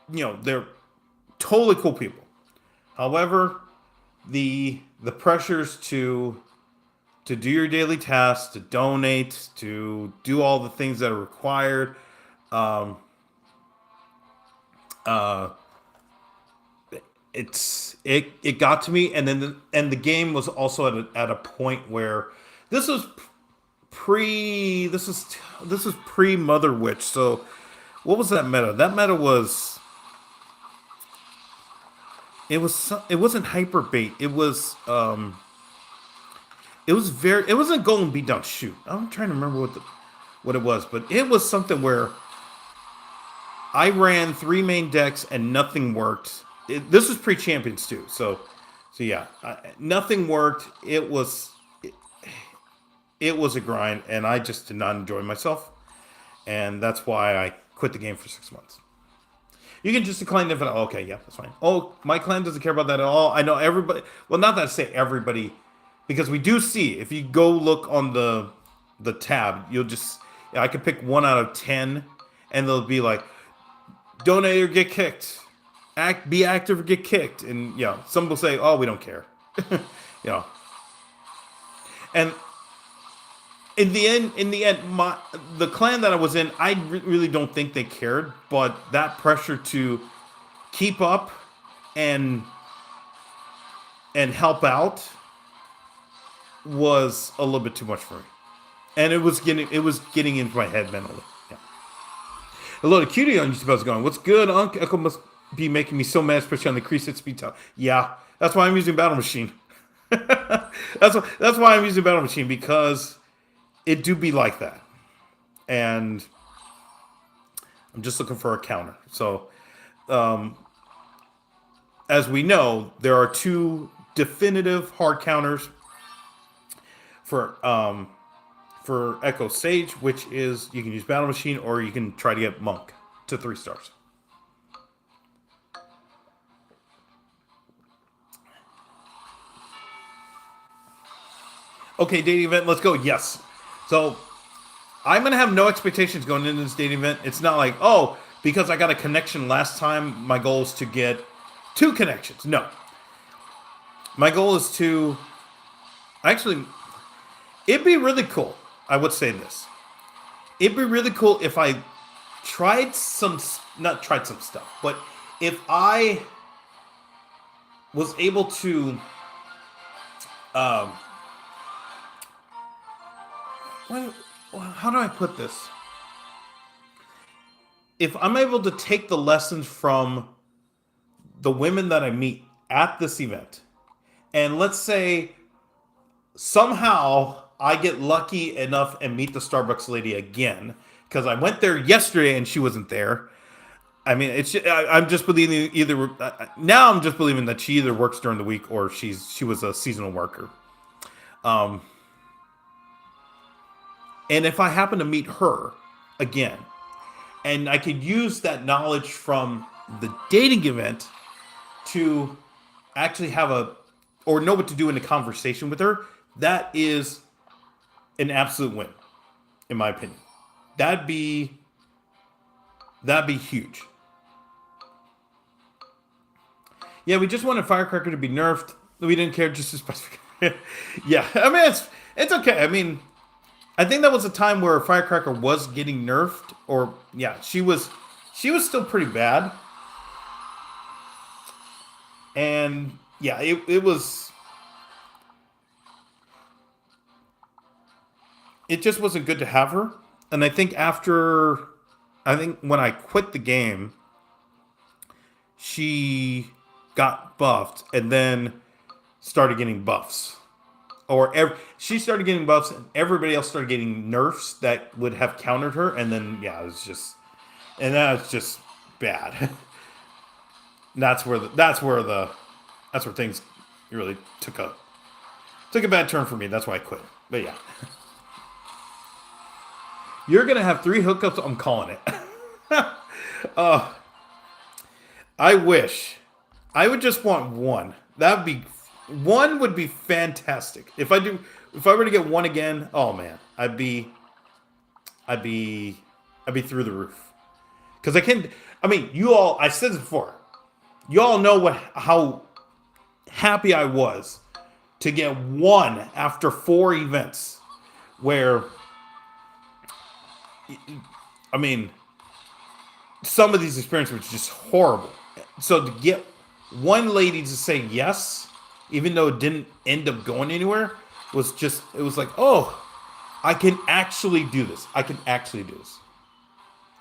they're totally cool people. However, the pressures to do your daily tasks, to donate, to do all the things that are required. Um, uh, it got to me, and then the game was also at a point where this was pre this was pre Mother Witch. So what was that meta? That meta was it wasn't hyper bait. It wasn't golden beat down shoot. I'm trying to remember what it was, but it was something where I ran three main decks and nothing worked. This was pre champions too, so yeah, nothing worked. It was a grind, and I just did not enjoy myself, and that's why I quit the game for 6 months. You can just decline if okay, yeah, that's fine. Oh, my clan doesn't care about that at all. I know everybody. Well, not that I say everybody, because we do see if you go look on the tab, you'll just I could pick 1 out of 10, and they'll be like donate or get kicked, be active or get kicked, and some will say, oh, we don't care, you know, and in the end, the clan that I was in, I really don't think they cared, but that pressure to keep up and help out was a little bit too much for me, and it was getting into my head mentally. Yeah. Hello to Cutie on YouTube. How's it going? What's good, Unc? Echo must be making me so mad, especially on the crease at speed time. Yeah, that's why I'm using Battle Machine. That's why I'm using Battle Machine, because it do be like that, and I'm just looking for a counter. So, as we know, there are two definitive hard counters for Echo Sage, which is you can use Battle Machine or you can try to get Monk to 3 stars. Okay, dating event, let's go. Yes. So I'm gonna have no expectations going into this dating event. It's not like, oh, because I got a connection last time, my goal is to get 2 connections. No. My goal is to actually it'd be really cool. I would say this. It'd be really cool if I not tried some stuff, but if I was able to um how do I put this? If I'm able to take the lessons from the women that I meet at this event, and let's say somehow I get lucky enough and meet the Starbucks lady again, because I went there yesterday and she wasn't there. I mean, I'm just believing either now. I'm just believing that she either works during the week or she was a seasonal worker. Um, and if I happen to meet her again, and I could use that knowledge from the dating event to actually or know what to do in a conversation with her, that is an absolute win, in my opinion. That'd be huge. Yeah, we just wanted Firecracker to be nerfed. We didn't care just to specify. Yeah, I mean it's okay. I mean, I think that was a time where Firecracker was getting nerfed, or yeah, she was still pretty bad. And yeah, it was. It just wasn't good to have her. And I think when I quit the game, she got buffed and then started getting buffs. She started getting buffs and everybody else started getting nerfs that would have countered her. And then, yeah, it was just, and that was just bad. That's where things really took a bad turn for me. That's why I quit. But yeah. You're going to have 3 hookups. I'm calling it. I wish. I would just want one. One would be fantastic. If I do if I were to get one again, oh man, I'd be, I'd be through the roof. Because I can, I mean, you all, I said this before, you all know how happy I was to get one after 4 events where, I mean, some of these experiences were just horrible. So to get one lady to say yes, even though it didn't end up going anywhere, was just, it was like, oh, I can actually do this. I can actually do this.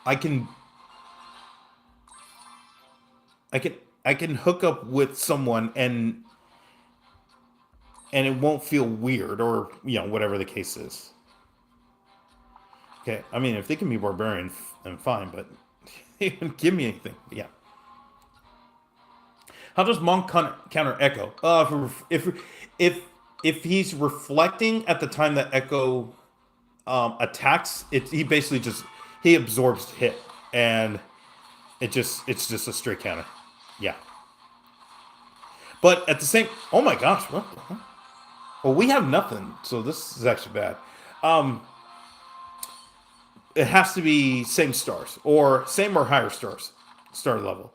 I can, I can, I can hook up with someone and it won't feel weird or whatever the case is. Okay, I mean if they can be barbarian, then fine, but they didn't give me anything. Yeah. How does Monk counter Echo? If he's reflecting at the time that Echo attacks, he basically just he absorbs the hit, and it's just a straight counter. Yeah. But at the same, oh my gosh, what? Well, we have nothing, so this is actually bad. Um, it has to be same stars or same or higher stars, star level.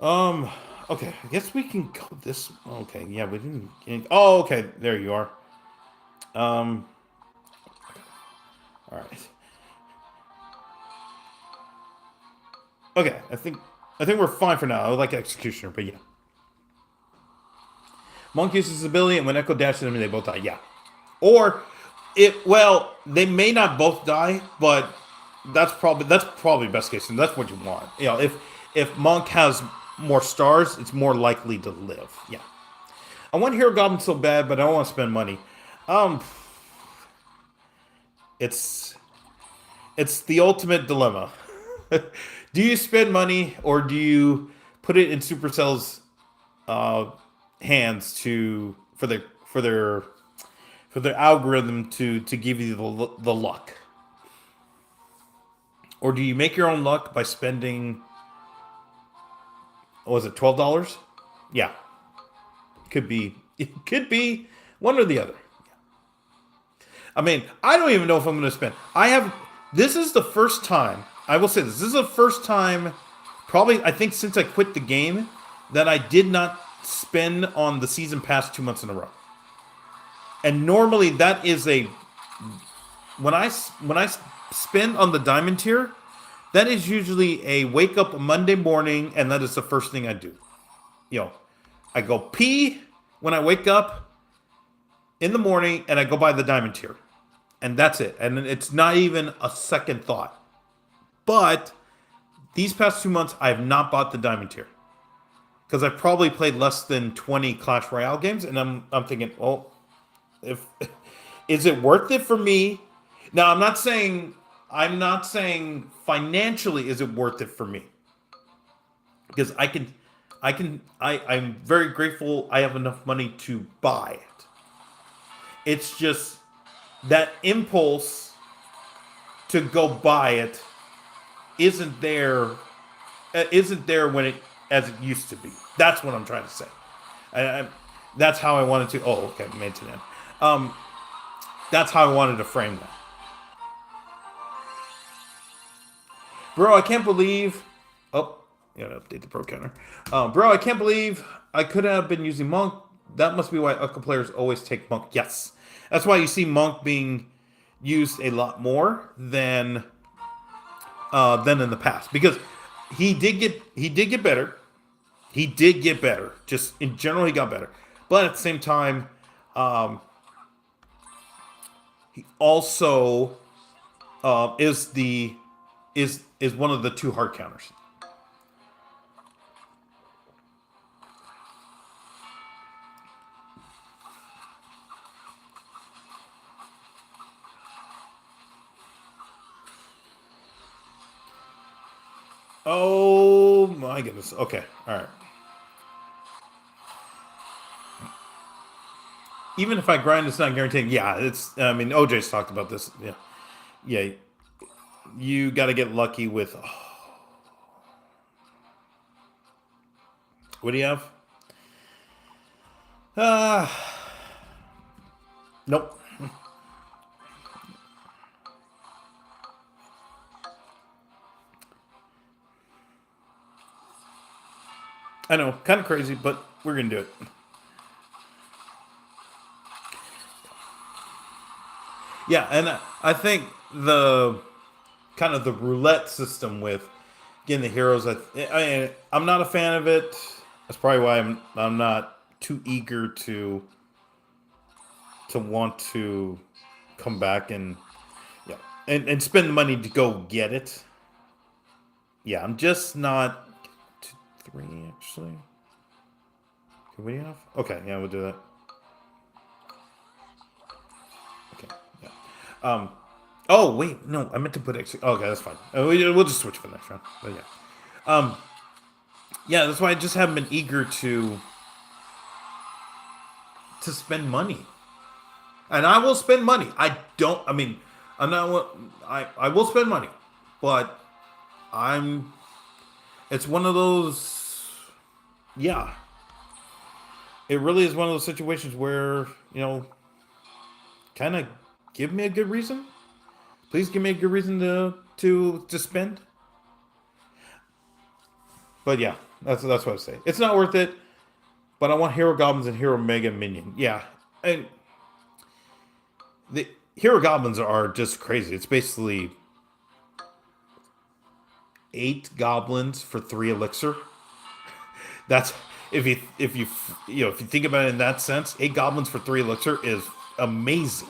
Um, okay, I guess we can go this. Okay, yeah, we didn't. Oh, okay, there you are. Um, all right. Okay, I think we're fine for now. I would like Executioner, but yeah. Monk uses his ability, and when Echo dashes them, they both die. Yeah. Or it well, they may not both die, but that's probably best case, and that's what you want. If Monk has more stars, it's more likely to live. Yeah. I want Hero Goblin so bad, but I don't want to spend money. Um, it's it's the ultimate dilemma. Do you spend money or do you put it in Supercell's uh, hands to for their algorithm to give you the luck, or do you make your own luck by spending? What was it $12? Yeah, could be. It could be one or the other. I mean, I don't even know if I'm going to spend. I have. This is the first time. I will say this. This is the first time, probably I think since I quit the game, that I did not spend on the season pass 2 months in a row. And normally that is a when I spend on the diamond tier, that is usually a wake up Monday morning, and that is the first thing I do. You know, I go pee when I wake up in the morning, and I go buy the diamond tier, and that's it. And it's not even a second thought. But these past 2 months, I have not bought the diamond tier because I've probably played less than 20 Clash Royale games, and I'm thinking, well, if is it worth it for me? Now, I'm not saying financially is it worth it for me because I'm very grateful I have enough money to buy it. It's just that impulse to go buy it isn't there when it as it used to be. That's what I'm trying to say. That's how I wanted to. Oh, okay, maintenance. Um, that's how I wanted to frame that, bro. I can't believe. Oh, gotta update the pro counter. Bro, I can't believe I could have been using Monk. That must be why Ukka players always take Monk. Yes, that's why you see Monk being used a lot more than in the past because he did get better. He did get better. Just in general, he got better. But at the same time, he also is one of the two hard counters. Oh my goodness. Okay. All right. Even if I grind, it's not guaranteed. Yeah, it's. I mean, OJ's talked about this. Yeah, yeah. You got to get lucky with. Oh. What do you have? Uh, nope. I know, kind of crazy, but we're gonna do it. Yeah, and I think the kind of the roulette system with getting the heroes. I'm not a fan of it. That's probably why I'm not too eager to want to come back and yeah and spend the money to go get it. Yeah, I'm just not two, three actually. Can we have? Okay, yeah, we'll do that. Okay, yeah. Um. Oh wait, no, I meant to put extra. Okay, that's fine. We'll just switch for the next round. But yeah. Um. Yeah, that's why I just haven't been eager to spend money. And I will spend money. I don't. I mean, I'm not. I will spend money, but I'm. It's one of those. Yeah, it really is one of those situations where kind of give me a good reason. Please give me a good reason to spend. But yeah, that's what I say. It's not worth it. But I want Hero Goblins and Hero Mega Minion. Yeah, and the Hero Goblins are just crazy. It's basically 8 goblins for 3 elixir. That's if you think about it in that sense, 8 goblins for 3 elixir is amazing.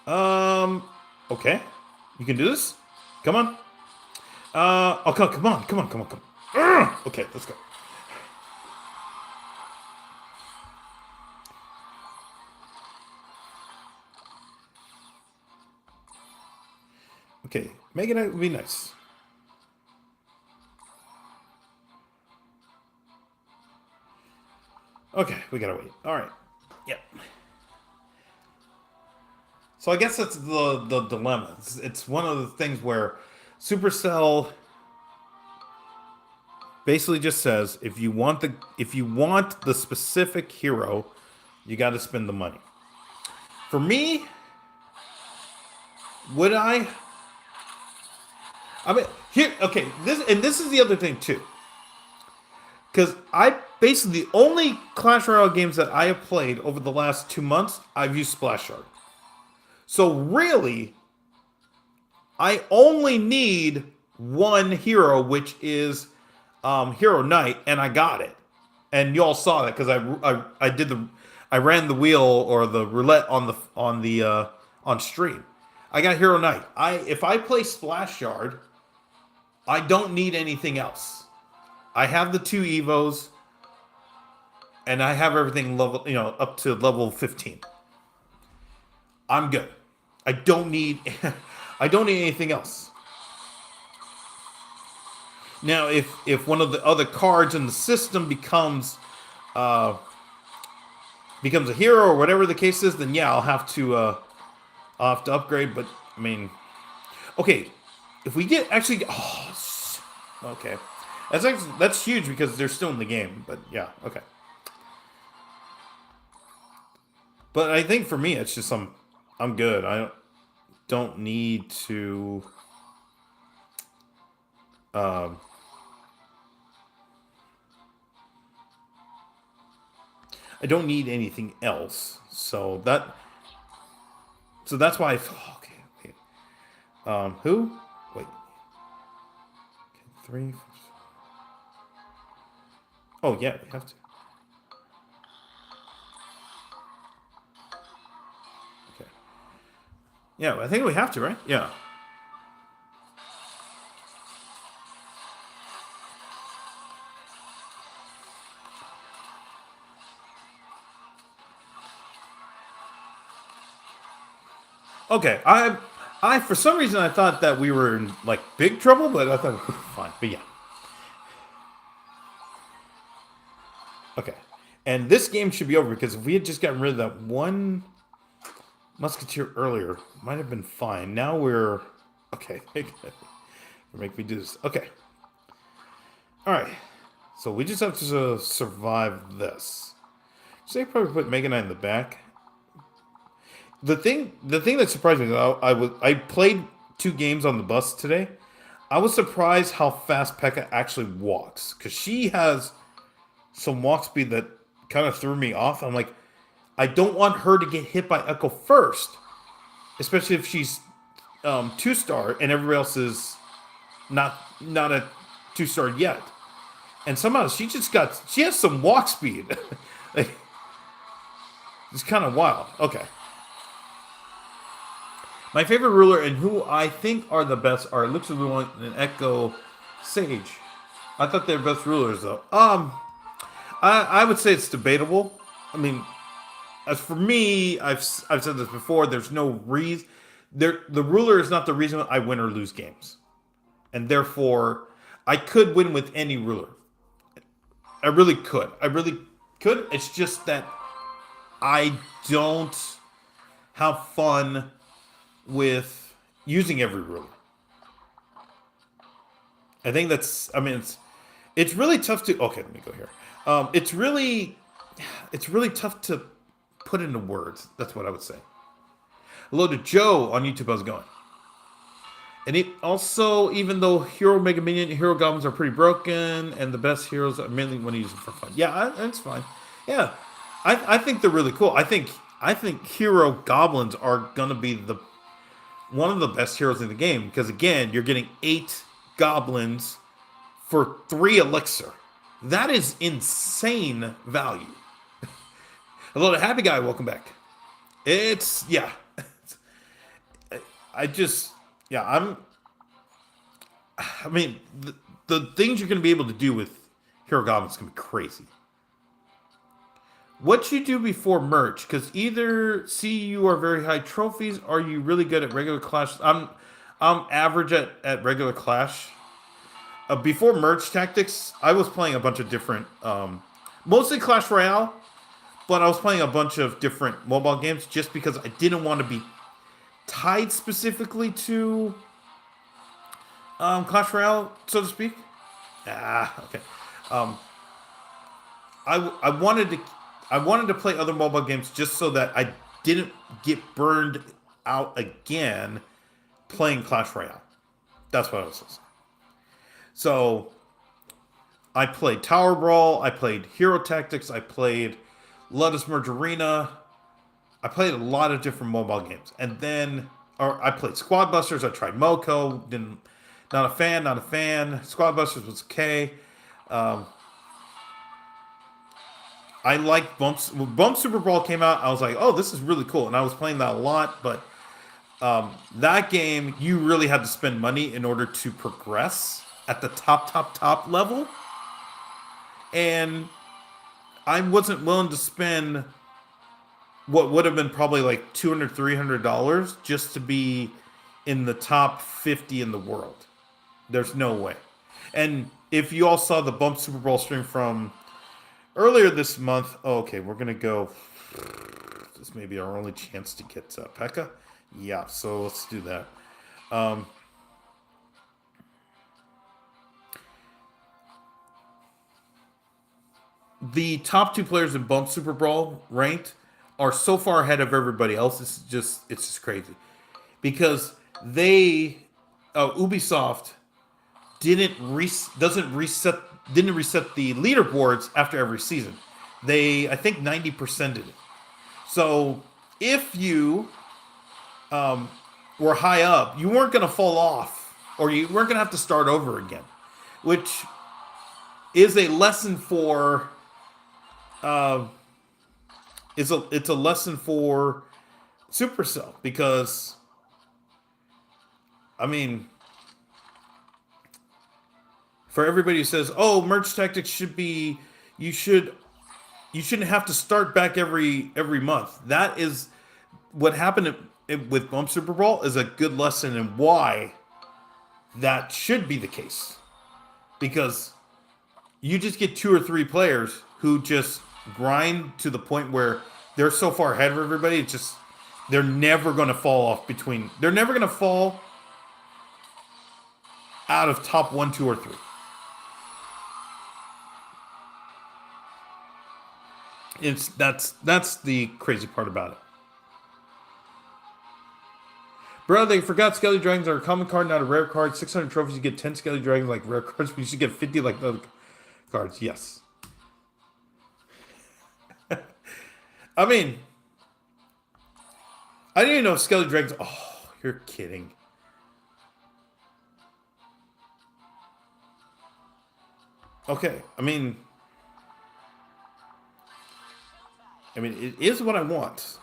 Um. Okay, you can do this. Come on. Oh, come on, come on, come on, come on. Ugh! Okay, let's go. Okay, Mega Knight would be nice. Okay, we gotta wait. All right. Yep. So I guess that's the dilemma. It's one of the things where Supercell basically just says if you want the specific hero, you got to spend the money. For me, would I? I mean, here, okay. This is the other thing too, because I basically the only Clash Royale games that I have played over the last 2 months, I've used Splash Art. So really, I only need one hero, which is Hero Knight, and I got it. And you all saw that because I ran the wheel or the roulette on stream. I got Hero Knight. If I play Splash Yard, I don't need anything else. I have the 2 Evos, and I have everything up to level 15. I'm good. I don't need I don't need anything else. Now, if one of the other cards in the system uh, becomes a hero or whatever the case is, then yeah, I'll have to upgrade. But I mean, okay, if we get actually, okay, that's huge because they're still in the game. But yeah, okay. But I think for me, it's just I'm good. I don't need to. Um, I don't need anything else. So that's why. Okay, wait. Who? Wait. Three. Oh yeah, we have to. Okay. Yeah, I think we have to, right? Yeah. Okay. I for some reason I thought that we were in like big trouble, but I thought we were fine. But yeah. Okay. And this game should be over because if we had just gotten rid of that one musketeer earlier, might have been fine. Now we're okay. Make me do this. Okay. All right. So we just have to survive this. So they probably put Mega Knight in the back. The thing that surprised me, I played 2 games on the bus today. I was surprised how fast Pekka actually walks because she has some walk speed that kind of threw me off. I'm like, I don't want her to get hit by Echo first, especially if she's 2-star and everybody else is not a 2-star yet. And somehow she has some walk speed. Like, it's kind of wild. Okay. My favorite ruler and who I think are the best are Luxaluan and Echo Sage. I thought they're best rulers though. I would say it's debatable. I mean, as for me, I've said this before. There's no reason. The ruler is not the reason I win or lose games, and therefore I could win with any ruler. I really could. I really could. It's just that I don't have fun with using every ruler. I think that's. I mean, it's really tough to. Okay, let me go here. It's really tough to put into words. That's what I would say. Hello to Joe on YouTube. How's it going? And it also, even though Hero Mega Minion and Hero Goblins are pretty broken, and the best heroes are mainly when you use them for fun. Yeah, that's fine. Yeah, I think they're really cool. I think Hero Goblins are gonna be one of the best heroes in the game because again, you're getting 8 goblins for 3 elixir. That is insane value. Hello to Happy Guy, welcome back. It's yeah. I mean, the things you're going to be able to do with Hero Goblins can be crazy. What you do before merch? Because either you are very high trophies, or you really good at regular Clash. I'm average at regular Clash. Before merch tactics, I was playing a bunch of different, mostly Clash Royale, but I was playing a bunch of different mobile games just because I didn't want to be tied specifically to Clash Royale, so to speak. Okay. I wanted to play other mobile games just so that I didn't get burned out again playing Clash Royale. That's what I was saying. So I played Tower Brawl, I played Hero Tactics, I played Let Us Merge Arena. I played a lot of different mobile games. And then I played Squad Busters, I tried Moco, not a fan. Squad Busters was okay. I like Bumps. When Bump Super Brawl came out, I was like, oh, this is really cool. And I was playing that a lot, but that game, you really had to spend money in order to progress at the top level. And I wasn't willing to spend what would have been probably like $200, $300 just to be in the top 50 in the world. There's no way. And if you all saw the Bump Super Brawl stream from earlier this month, okay, we're going to go. This may be our only chance to get Pekka. Yeah, so let's do that. The top 2 players in Bump Super Brawl ranked are so far ahead of everybody else. It's just crazy because Ubisoft didn't reset the leaderboards after every season. I think 90%ed it. So if you were high up, you weren't going to fall off, or you weren't going to have to start over again, which is a lesson for. It's a lesson for Supercell because, I mean, for everybody who says, "Oh, merch tactics should be," you shouldn't have to start back every month. That is what happened with Bump Super Brawl is a good lesson in why that should be the case, because you just get 2 or 3 players who just grind to the point where they're so far ahead of everybody. It's just they're never going to fall off between. They're never going to fall out of top one, two, or three. That's the crazy part about it. Bro, they forgot Skelly Dragons are a common card, not a rare card. 600 trophies, you get 10 Skelly Dragons like rare cards, but you should get 50 like the other cards. Yes. I mean, I didn't even know Skelly Dragons. Oh, you're kidding. Okay, I mean, it is what I want,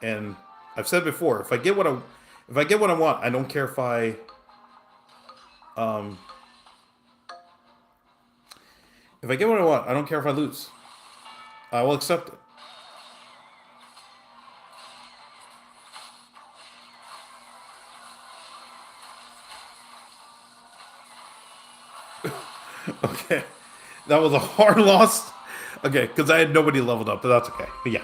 and I've said before, if I get what I want, I don't care um, if I get what I want, I don't care if I lose. I will accept it. Okay, that was a hard loss. Okay, because I had nobody leveled up, but that's okay. But yeah,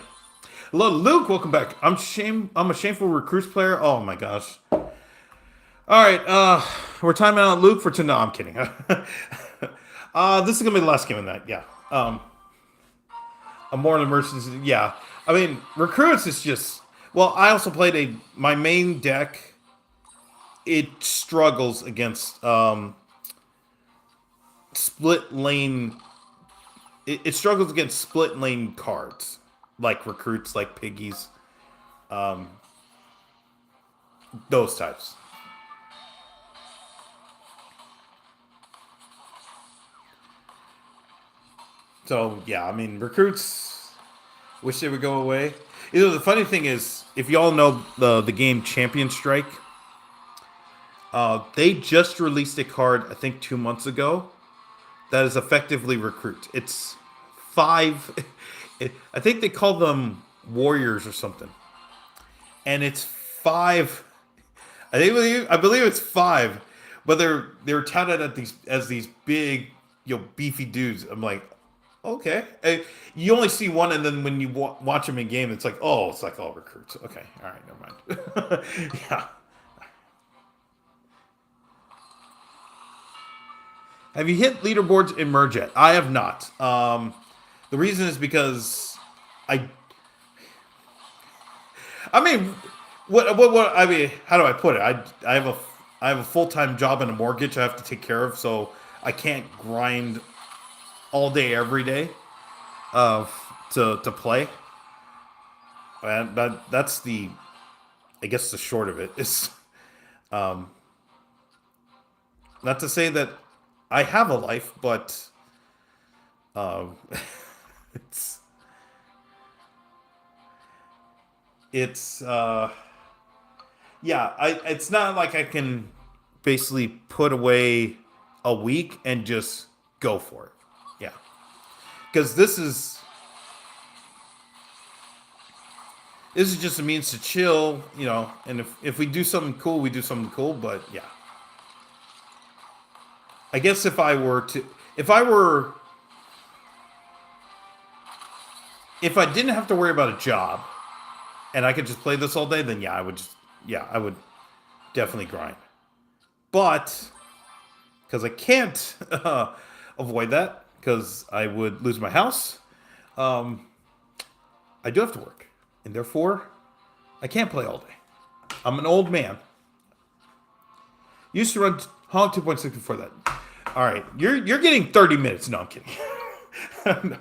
hello, Luke. Welcome back. I'm a shameful recruits player. Oh my gosh. All right, we're timing out Luke for tonight. No, I'm kidding. This is gonna be the last game of that. Yeah. A more than emergency. Yeah. I mean, recruits is just. Well, I also played my main deck. It struggles against split lane. It struggles against split lane cards like recruits, like piggies, um, those types. So yeah, I mean, recruits wish they would go away. You know, the funny thing is, if y'all know the game Champion Strike, they just released a card I think 2 months ago that is effectively recruit. It's five. I think they call them warriors or something, and it's five. I believe it's five, but they're touted at these as these big, beefy dudes. I'm like, okay. You only see one, and then when you watch them in game, it's like, oh, it's like all recruits. Okay, all right, never mind. Yeah. Have you hit leaderboards in Merge yet? I have not. The reason is because I. I mean, what? I mean, how do I put it? I have a full time job and a mortgage I have to take care of, so I can't grind all day every day uh, to play. And that's the I guess the short of it is um, not to say that I have a life, but um, it's it's yeah. It's not like I can basically put away a week and just go for it. Yeah, because this is just a means to chill, and if we do something cool, we do something cool. But yeah, I guess if I didn't have to worry about a job and I could just play this all day, then yeah, I would definitely grind. But because I can't avoid that, because I would lose my house, um, I do have to work, and therefore I can't play all day. I'm an old man. Used to run Hog 2.6 before that. All right, you're getting 30 minutes. No, I'm kidding. No.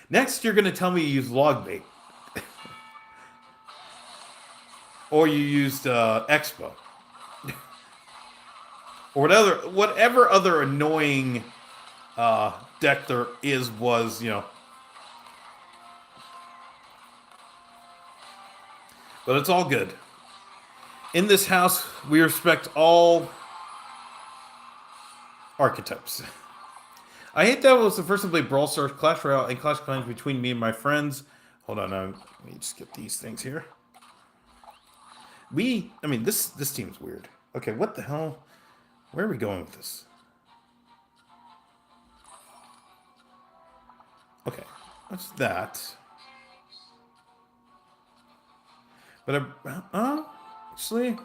Next, you're gonna tell me you use log bait, or you used Expo, or whatever other annoying deck there was. But it's all good. In this house, we respect all archetypes. I hate that it was the first to play Brawl Stars, Clash Royale, and Clash of Clans between me and my friends. Hold on, let me just get these things here. I mean, this team's weird. Okay, what the hell? Where are we going with this? Okay, what's that? But actually,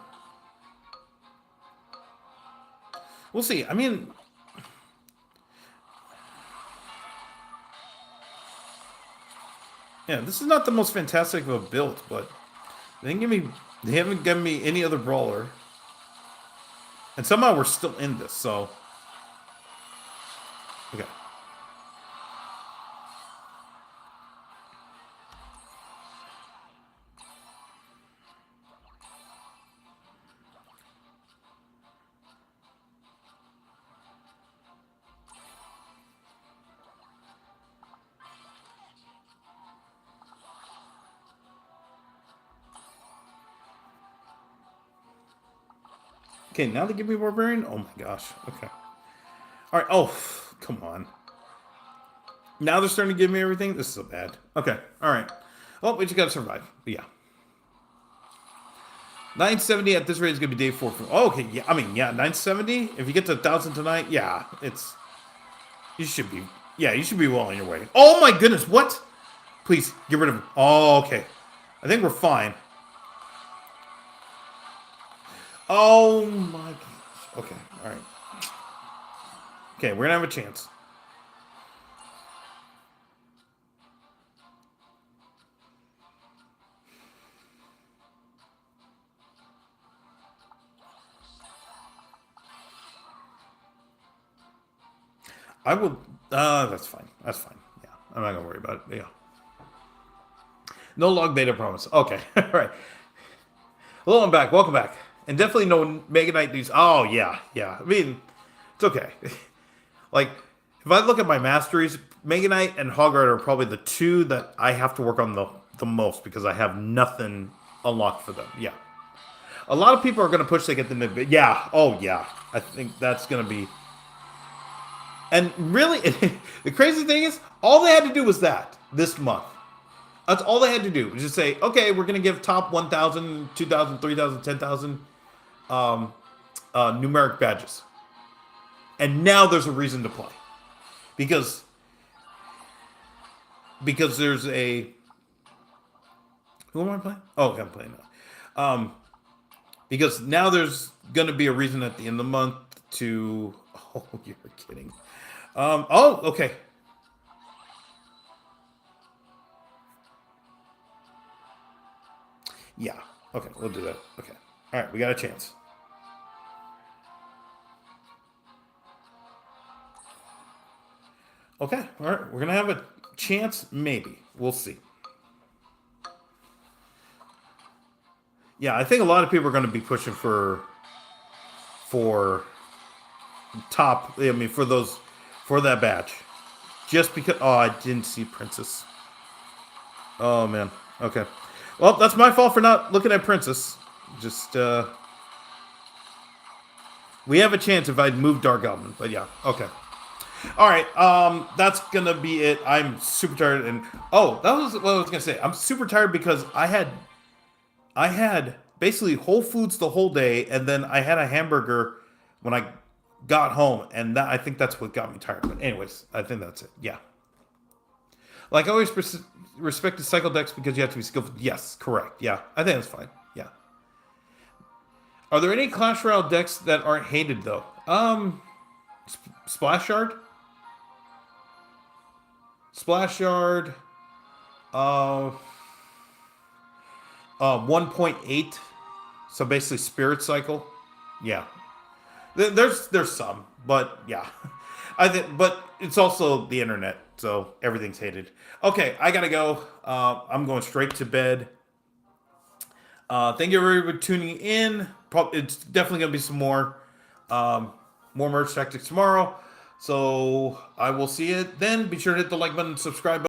We'll see. I mean, yeah, this is not the most fantastic of a build, but they didn't give me. They haven't given me any other brawler, and somehow we're still in this. So, okay. Okay, now they give me barbarian. Oh my gosh. Okay. All right. Oh, come on. Now they're starting to give me everything. This is so bad. Okay. All right. Well, we just gotta survive. But yeah. 970 at this rate is gonna be day 4. Oh, okay. Yeah. I mean, yeah. 970. If you get to 1,000 tonight, yeah, it's. You should be. Yeah, you should be well on your way. Oh my goodness. What? Please get rid of him. Oh, okay. I think we're fine. Oh my gosh. Okay. All right. Okay, we're gonna have a chance. I will. That's fine. That's fine. Yeah, I'm not gonna worry about it. Yeah. No log beta promise. Okay. All right. Hello, I'm back. Welcome back. And definitely no Mega Knight news. Oh yeah, yeah. I mean, it's okay. Like, if I look at my masteries, Mega Knight and Hogguard are probably the two that I have to work on the most because I have nothing unlocked for them. Yeah. A lot of people are going to push to get the mid. Yeah. Oh, yeah. I think that's going to be. And really, the crazy thing is, all they had to do was that this month. That's all they had to do. Was just say, okay, we're going to give top 1,000, 2,000, 3,000, 10,000 numeric badges. And now there's a reason to play. Because there's a. Who am I playing? Oh, I'm playing now. Because now there's going to be a reason at the end of the month to. Oh, you're kidding. Oh, okay. Yeah. Okay, we'll do that. Okay. All right, we got a chance. Okay. All right, we're gonna have a chance. Maybe we'll see. Yeah, I think a lot of people are going to be pushing for top. I mean, for that badge, just because. Oh, I didn't see Princess. Oh man. Okay. Well, that's my fault for not looking at Princess. Just we have a chance if I'd moved Dark Goblin, but yeah. Okay. All right. That's gonna be it. I'm super tired, and oh, that was what I was gonna say. I'm super tired because I had basically Whole Foods the whole day, and then I had a hamburger when I got home, and that I think that's what got me tired. But anyways, I think that's it. Yeah. Like I always respected cycle decks because you have to be skillful. Yes, correct. Yeah, I think that's fine. Yeah. Are there any Clash Royale decks that aren't hated though? Splash Yard, Splash Yard, uh, 1.8. So basically, Spirit Cycle. Yeah, there's some, but yeah, I think, but it's also the internet, so everything's hated. Okay, I gotta go. I'm going straight to bed. Thank you everybody for tuning in. It's definitely gonna be some more merch tactics tomorrow. So I will see you then. Be sure to hit the like button, subscribe button.